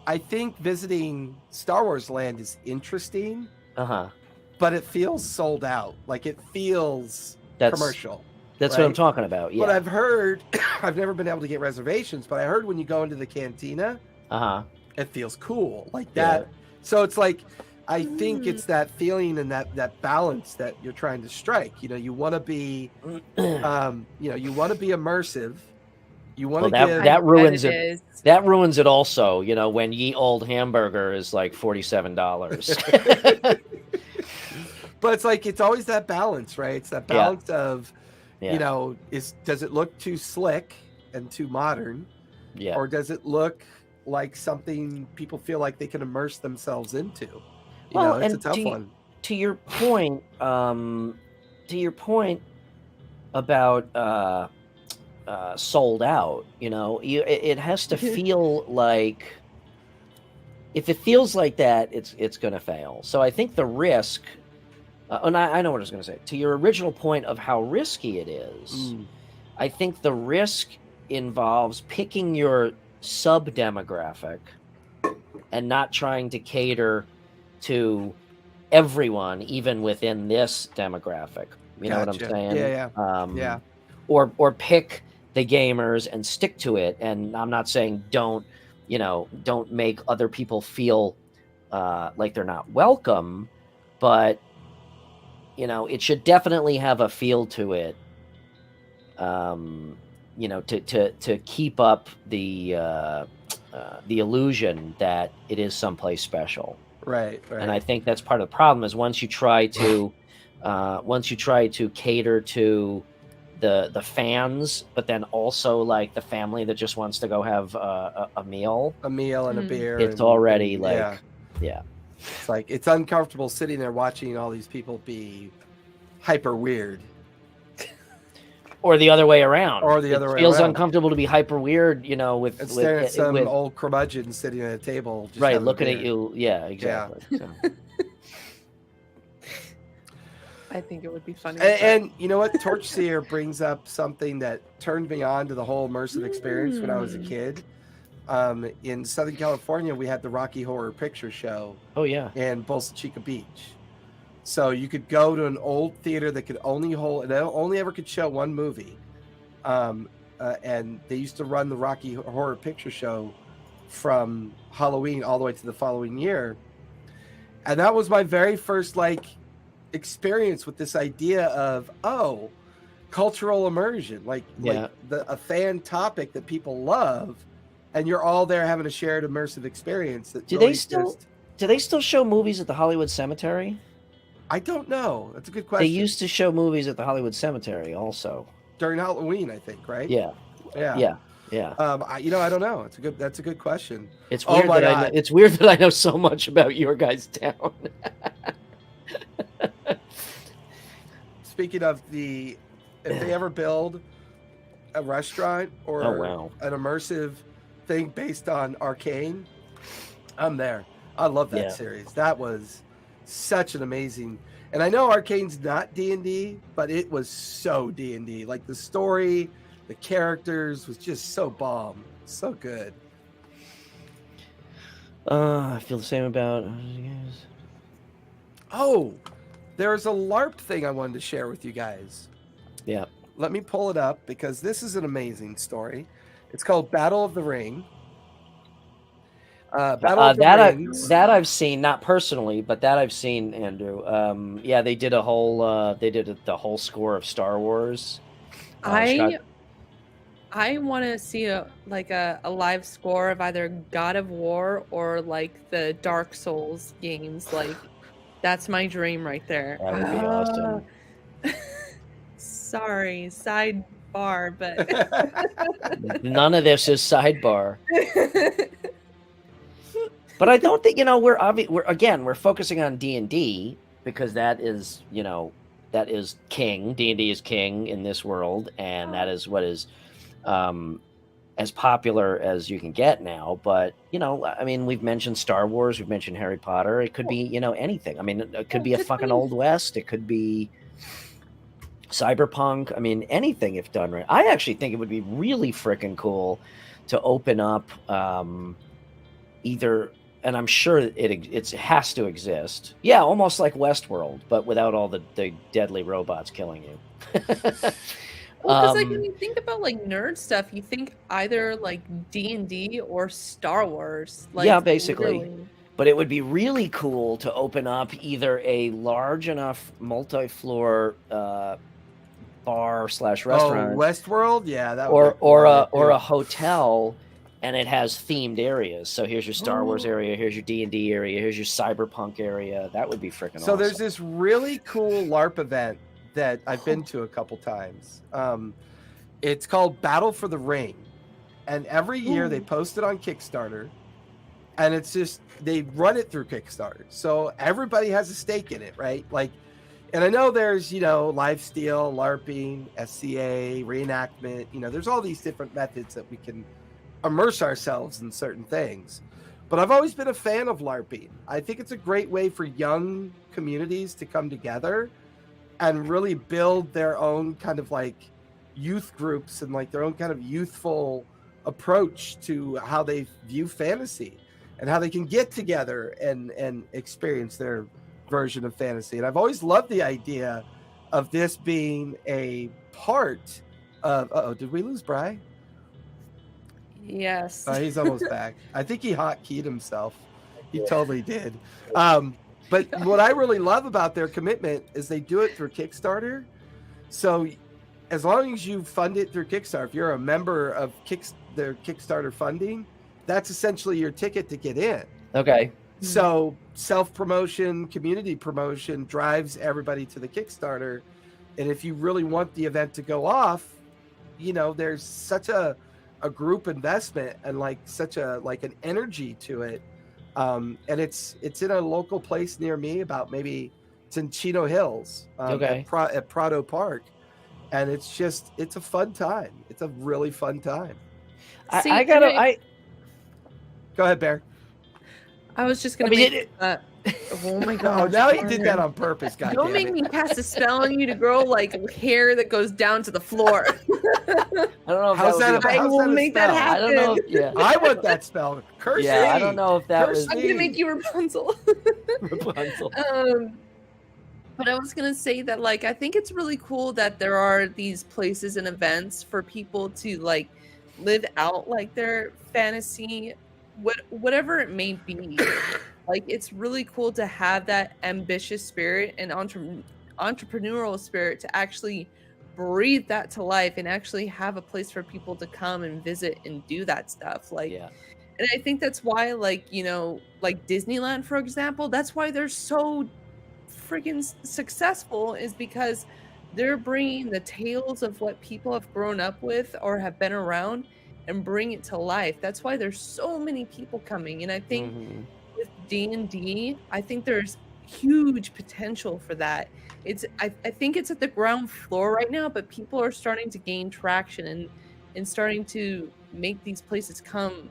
I think visiting Star Wars Land is interesting, but it feels sold out. Like, it feels commercial. That's what I'm talking about. Yeah. But I've heard, I've never been able to get reservations, but I heard when you go into the cantina, it feels cool like that. Yeah. So it's like, I think it's that feeling and that balance that you're trying to strike. You know, you want to be, you know, you want to be immersive. You want to give. That ruins it. That ruins it also. You know, when ye old hamburger is like $47. But it's like, it's always that balance, right? It's that balance of, you know, does it look too slick and too modern? Yeah. Or does it look like something people feel like they can immerse themselves into? You Well, know, it's a and tough one. To your point, about sold out, you know, it has to feel like, if it feels like that, it's going to fail. So I think the risk, and I know what I was going to say, to your original point of how risky it is, I think the risk involves picking your sub-demographic and not trying to cater to everyone, even within this demographic. You know what I'm saying? Yeah. Or pick the gamers and stick to it. And I'm not saying don't make other people feel like they're not welcome, but you know, it should definitely have a feel to it. You know, to keep up the illusion that it is someplace special. Right. And I think that's part of the problem is once you try to cater to the fans, but then also like the family that just wants to go have a meal and a beer. It's already like, it's like, it's uncomfortable sitting there watching all these people be hyper weird. Or the other way around. It feels uncomfortable to be hyper weird, you know, with staring at some old curmudgeon sitting at a table, just right, looking at you. Yeah, exactly. Yeah. So. I think it would be funny. And you know what? Torchseer brings up something that turned me on to the whole immersive experience when I was a kid. In Southern California, we had the Rocky Horror Picture Show. Oh yeah. In Bolsa Chica Beach. So you could go to an old theater that could only ever could show one movie. And they used to run the Rocky Horror Picture Show from Halloween all the way to the following year. And that was my very first experience with this idea of, cultural immersion, like Yeah. a fan topic that people love, and you're all there having a shared immersive experience. That Do really they still show movies at the Hollywood Cemetery? I don't know. That's a good They question. used to show movies at the Hollywood Cemetery also. During Halloween, I think, right? Yeah. Yeah. Yeah. I don't know. That's a good question. It's Oh weird my that God. it's weird that I know so much about your guys' town. Speaking of if they ever build a restaurant or Oh, wow. an immersive thing based on Arcane, I'm there. I love that Yeah. series. That was such an amazing. And I know Arcane's not D&D, but it was so D&D. Like the story, the characters was just so bomb, so good. I feel the same about. Oh, there's a LARP thing I wanted to share with you guys. Yeah. Let me pull it up because this is an amazing story. It's called Battle of the Ring. Battle of the Rings. That I've seen, not personally, but that I've seen, Andrew. Yeah, they did the whole score of Star Wars. I want to see a live score of either God of War or like the Dark Souls games. Like that's my dream right there. That would be awesome. Sorry, sidebar, but None of this is sidebar. But I don't think we're focusing on D&D because that is king. D&D is king in this world, and that is what is as popular as you can get now. But I mean, we've mentioned Star Wars, we've mentioned Harry Potter. It could be anything. I mean, it could be a fucking Old West. It could be Cyberpunk. I mean, anything if done right. I actually think it would be really freaking cool to open up either. And I'm sure it has to exist. Yeah, almost like Westworld, but without all the deadly robots killing you. Well, because like when you think about like nerd stuff, you think either like D&D or Star Wars. Like, yeah, basically. literally. But it would be really cool to open up either a large enough multi-floor bar/restaurant, Westworld, yeah, that or would be cool. a hotel. And it has themed areas. So here's your Star Wars area, here's your D&D area, here's your Cyberpunk area. That would be freaking awesome. So there's this really cool LARP event that I've been to a couple times. It's called Battle for the Ring. And every year they post it on Kickstarter. And it's just, they run it through Kickstarter. So everybody has a stake in it, right? Like, and I know there's, lifesteal, LARPing, SCA, reenactment. There's all these different methods that we can immerse ourselves in certain things. But I've always been a fan of LARPing. I think it's a great way for young communities to come together and really build their own kind of like youth groups and like their own kind of youthful approach to how they view fantasy and how they can get together and experience their version of fantasy. And I've always loved the idea of this being a part of, did we lose Bri? Yes. He's almost back. I think he hotkeyed himself. He totally did. But what I really love about their commitment is they do it through Kickstarter. So as long as you fund it through Kickstarter, if you're a member of their Kickstarter funding, that's essentially your ticket to get in. Okay. So self-promotion, community promotion drives everybody to the Kickstarter. And if you really want the event to go off, there's such a group investment and like such an energy to it. And it's in a local place near me it's in Chino Hills, at Prado Park. And it's a fun time. It's a really fun time. Go ahead, Bear. I was just going to oh my god! Oh, now he did that on purpose, guys. Don't make me cast a spell on you to grow like hair that goes down to the floor. I don't know if I will make that happen. I don't know. Yeah, I want that spell. Curse me. I don't know if that was. I'm gonna make you Rapunzel. Rapunzel. But I was gonna say that like I think it's really cool that there are these places and events for people to like live out like their fantasy, whatever it may be. Like it's really cool to have that ambitious spirit and entrepreneurial spirit to actually breathe that to life and actually have a place for people to come and visit and do that stuff. Like, Yeah. and I think that's why, like, you know, like Disneyland, for example, that's why they're so freaking successful, is because they're bringing the tales of what people have grown up with or have been around and bring it to life. That's why there's so many people coming. And I think Mhm. with D&D, I think there's huge potential for that. I think it's at the ground floor right now, but people are starting to gain traction and starting to make these places come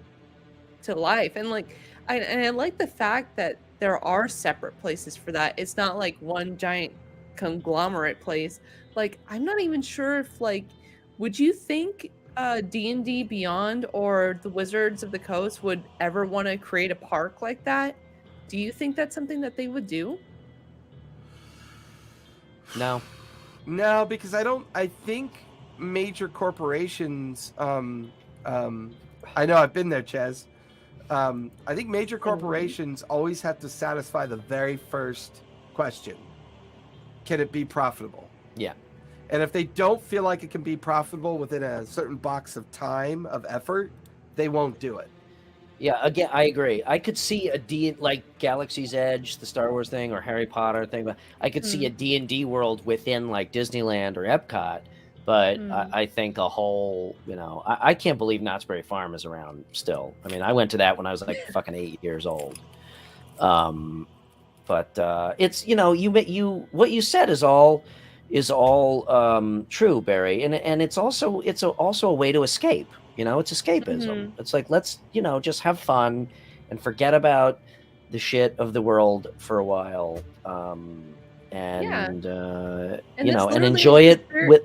to life. And like I like the fact that there are separate places for that. It's not like one giant conglomerate place. Like I'm not even sure if like would you think D&D Beyond or the Wizards of the Coast would ever want to create a park like that? Do you think that's something that they would do? No. No, because I think major corporations. I know I've been there, Ches. I think major corporations always have to satisfy the very first question: can it be profitable? Yeah. And if they don't feel like it can be profitable within a certain box of time of effort, they won't do it. Yeah, again, I agree. I could see like Galaxy's Edge, the Star Wars thing, or Harry Potter thing. But I could see a D&D world within like Disneyland or Epcot. But I think a whole, you know, I can't believe Knott's Berry Farm is around still. I mean, I went to that when I was like fucking 8 years old. But it's, you know, you what you said is all true, Barry, and it's also a way to escape. You know, it's escapism. It's like, let's, you know, just have fun and forget about the shit of the world for a while, and you know, and enjoy it with.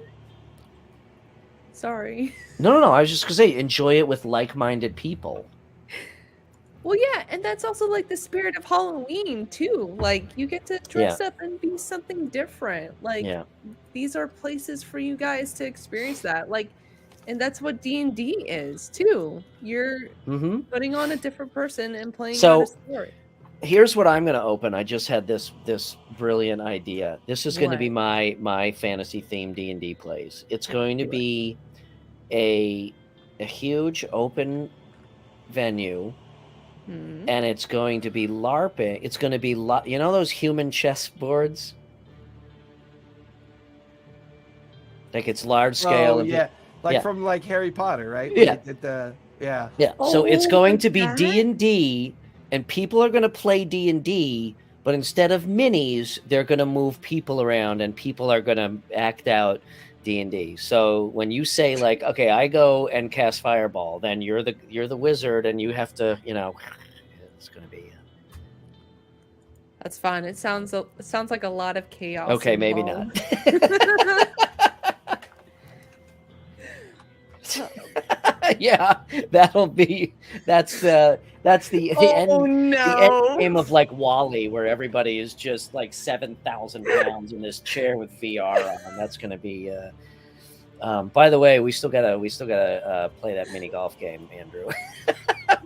Sorry. No. I was just gonna say, enjoy it with like-minded people. Well, yeah, and that's also like the spirit of Halloween too. Like you get to dress up and be something different. Like these are places for you guys to experience that. Like, and that's what D&D is too. You're putting on a different person and playing out a story. Here's what I'm going to open. I just had this brilliant idea. This is going to be my fantasy themed D&D plays. It's going to be a huge open venue. And it's going to be LARPing. It's going to be, you know, those human chess boards? Like it's large scale. Oh, yeah. From like Harry Potter, right? Yeah. So it's going to be D&D, and people are going to play D&D, but instead of minis, they're going to move people around, and people are going to act out D&D. So when you say like, okay, I go and cast Fireball, then you're the wizard, and you have to, you know, it's going to be. That's fun. It sounds like a lot of chaos. Okay, maybe not. Yeah, that's the end game of like Wall-E, where everybody is just like 7,000 pounds in this chair with VR on. That's gonna be. By the way, we still gotta play that mini golf game, Andrew.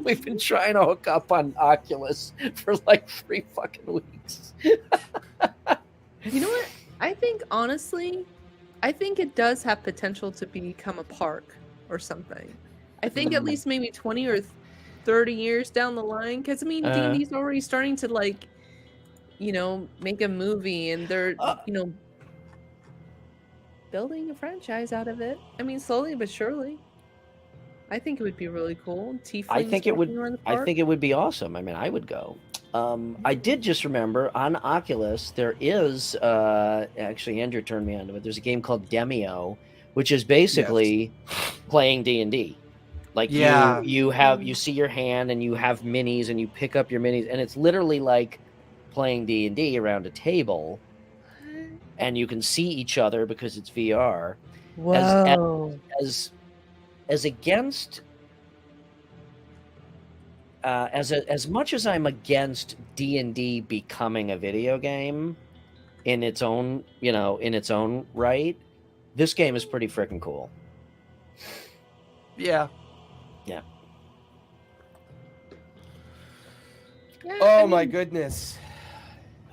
We've been trying to hook up on Oculus for like 3 fucking weeks. You know what? I think honestly, it does have potential to become a park or something. I think at least maybe 20 or 30 years down the line, because I mean D&D's already starting to like, you know, make a movie, and they're you know, building a franchise out of it. I mean, slowly but surely. I think it would be really cool. I think it would be awesome. I mean, I would go. I did just remember on Oculus there is actually Andrew turned me on to it. There's a game called Demio, which is basically playing D&D. Like you see your hand and you have minis and you pick up your minis, and it's literally like playing D&D around a table, and you can see each other because it's VR. Wow. As against as much as I'm against D&D becoming a video game in its own right, this game is pretty freaking cool. Yeah. Yeah, oh my goodness.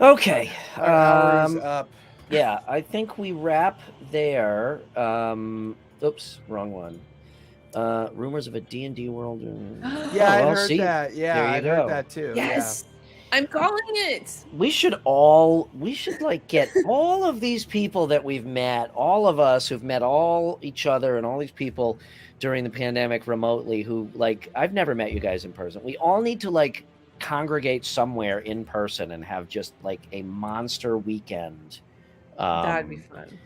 Okay. Our hour is up. yeah, I think we wrap there. Oops, wrong one. Rumors of a D&D world. Yeah, I'd well, heard see, that. Yeah, there you I'd go. heard that too. Yes, I'm calling it. We should like get all of these people that we've met, all of us who've met all each other and all these people during the pandemic remotely who, like, I've never met you guys in person. We all need to like congregate somewhere in person and have just like a monster weekend. That'd be fun.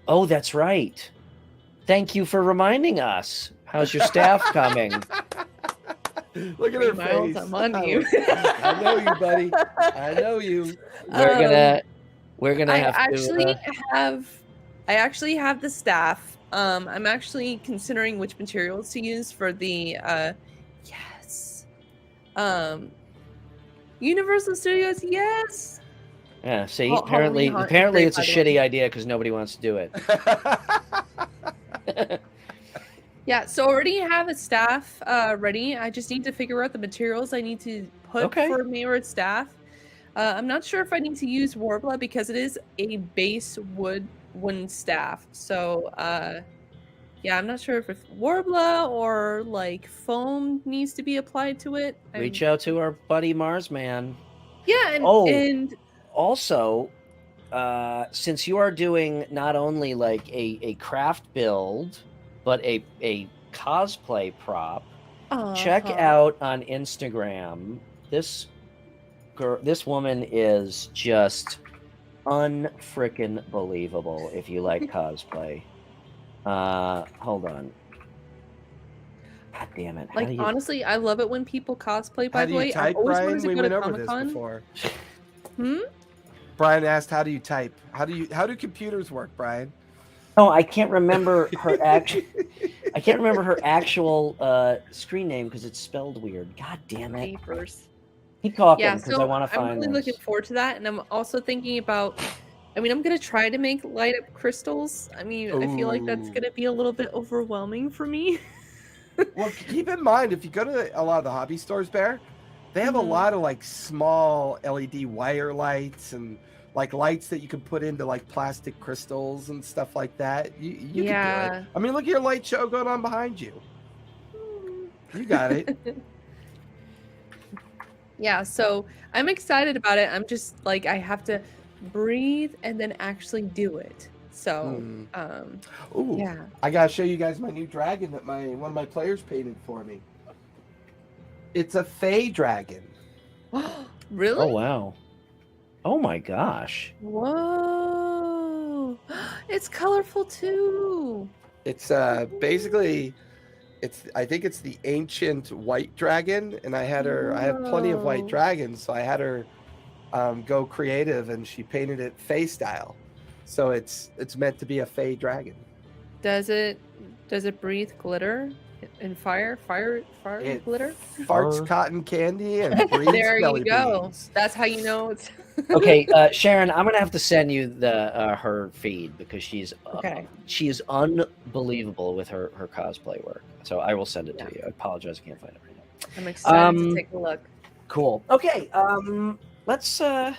Oh, that's right. Thank you for reminding us. How's your staff coming? Look at her 3 miles, face. I'm on you. I know you, buddy. I know you. We're gonna have I actually have the staff. I'm actually considering which materials to use for the Universal Studios. Yes. Yeah. See, Halloween apparently Haunt is it's a great, by the shitty way. idea because nobody wants to do it. Yeah, so already have a staff ready. I just need to figure out the materials I need to put Okay. for Mayor's staff. I'm not sure if I need to use Warbler because it is a base wooden staff. So yeah, I'm not sure if it's Warbler or like foam needs to be applied to it. Reach out to our buddy Marsman. Yeah, and also, since you are doing not only like a craft build, but a cosplay prop, check out on Instagram. This woman is just unfrickin' believable if you like cosplay. Hold on. God damn it. like honestly, I love it when people cosplay, by How the do way. you type, I've always Brian? wanted to We go went to over this Comic-Con. before. Hmm? Brian asked, "How do you type? How do computers work, Brian?" No, I can't remember her actual screen name because it's spelled weird. God damn it. Papers. Keep talking Yeah, because so I want to I'm find really this. looking forward to that, and I'm also thinking about. I mean, I'm gonna try to make light up crystals. I mean, I feel like that's Ooh. gonna be a little bit overwhelming for me. Well, keep in mind, if you go to a lot of the hobby stores, Bear, they have a lot of like small LED wire lights and like lights that you can put into like plastic crystals and stuff like that. You can do it. I mean, look at your light show going on behind you. You got it. Yeah, so I'm excited about it. I'm just like I have to breathe and then actually do it. So, Ooh, yeah. I gotta show you guys my new dragon that one of my players painted for me. It's a Fey dragon. Really? Oh wow. Oh my gosh. Whoa. It's colorful too. It's basically I think it's the ancient white dragon, and I have plenty of white Whoa. dragons, so I had her go creative, and she painted it Fey style. So it's meant to be a Fey dragon. Does it breathe glitter and fire and glitter? Farts cotton candy and breathes There jelly you go. beans. That's how you know it's Okay, Sharon, I'm gonna have to send you the her feed because she's unbelievable with her cosplay work. So I will send it to you. I apologize, I can't find it right now. I'm excited to take a look. Cool. Okay, let's wrap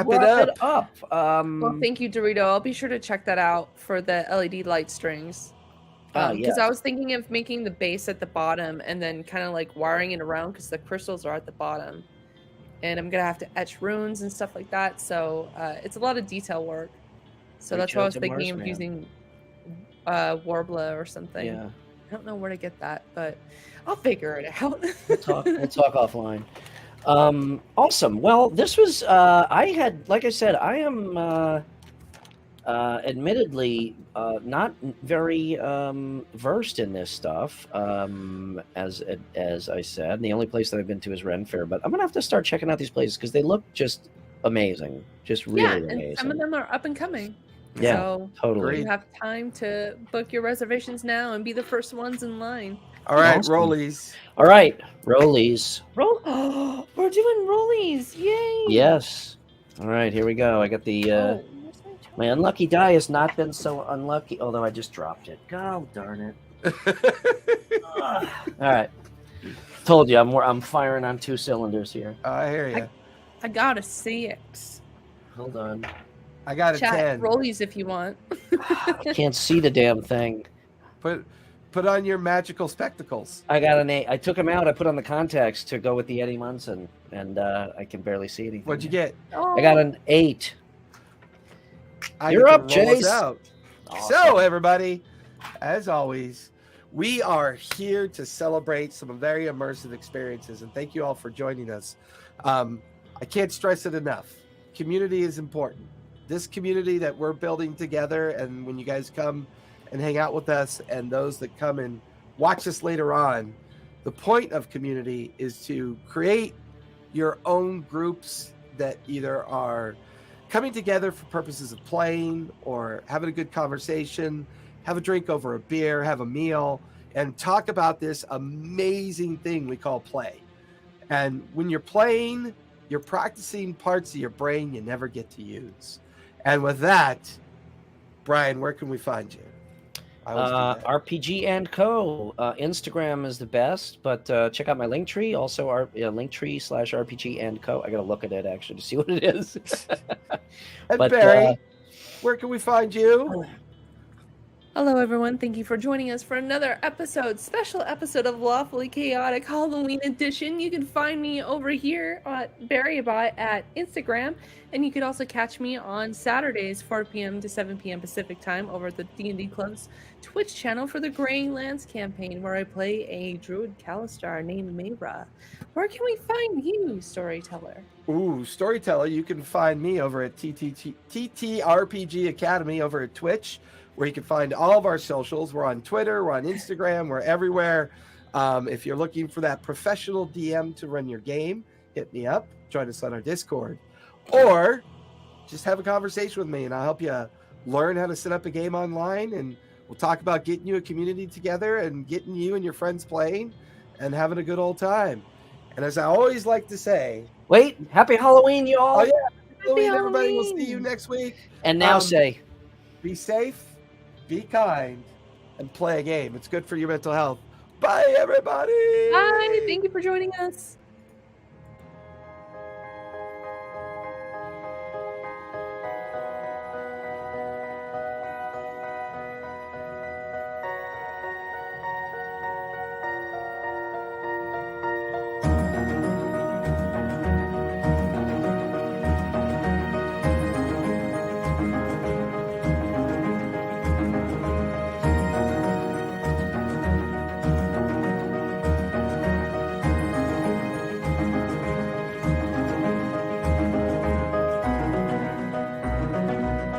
it up. Well, thank you, Dorito. I'll be sure to check that out for the LED light strings. Because I was thinking of making the base at the bottom and then kind of like wiring it around because the crystals are at the bottom. And I'm going to have to etch runes and stuff like that. So it's a lot of detail work. So that's why I was thinking of using Warbler or something. Yeah. I don't know where to get that, but I'll figure it out. We'll talk offline. Awesome. Well, this was like I said, I am admittedly not very versed in this stuff, as I said. The only place that I've been to is Ren Fair, but I'm gonna have to start checking out these places because they look just amazing, just really amazing. And some of them are up and coming. Yeah, so totally. You have time to book your reservations now and be the first ones in line. All right, Awesome. rollies. All right, rollies. Oh, we're doing rollies! Yay! Yes. All right, here we go. I got the. My unlucky die has not been so unlucky, although I just dropped it. God darn it! All right, told you I'm firing on two cylinders here. I hear you. I got a 6. Hold on. I got a Chat 10. rollies if you want. I can't see the damn thing. Put on your magical spectacles. I got an 8. I took them out. I put on the contacts to go with the Eddie Munson, and I can barely see anything. What'd you get? Oh, I got an 8. I You're get to up, roll us Chase. out. Awesome. So, everybody, as always, we are here to celebrate some very immersive experiences, and thank you all for joining us. I can't stress it enough. Community is important. This community that we're building together, and when you guys come and hang out with us, and those that come and watch us later on, the point of community is to create your own groups that either are coming together for purposes of playing or having a good conversation, have a drink over a beer, have a meal, and talk about this amazing thing we call play. And when you're playing, you're practicing parts of your brain you never get to use. And with that, Brian, where can we find you? I always do that. RPG and Co. Instagram is the best, but check out my link tree. Also, our linktree/RPG and Co. I gotta look at it actually to see what it is. And but, Barry, where can we find you? hello, everyone. Thank you for joining us for another special episode of Lawfully Chaotic Halloween Edition. You can find me over here at BarryBot at Instagram, and you can also catch me on Saturdays, 4 p.m. to 7 p.m. Pacific time over at the D&D Club's Twitch channel for the Graying Lands campaign, where I play a druid Kalistar named Mayra. Where can we find you, Storyteller? Ooh, Storyteller, you can find me over at TTRPG Academy over at Twitch, where you can find all of our socials. We're on Twitter, we're on Instagram, we're everywhere. If you're looking for that professional DM to run your game, hit me up, join us on our Discord, or just have a conversation with me and I'll help you learn how to set up a game online, and we'll talk about getting you a community together and getting you and your friends playing and having a good old time. And as I always like to say, wait, happy Halloween, you all! oh yeah, Halloween, Happy everybody. We'll see Halloween. you next week. And now say, Be safe, be kind, and play a game. It's good for your mental health. Bye, everybody. Bye. Thank you for joining us.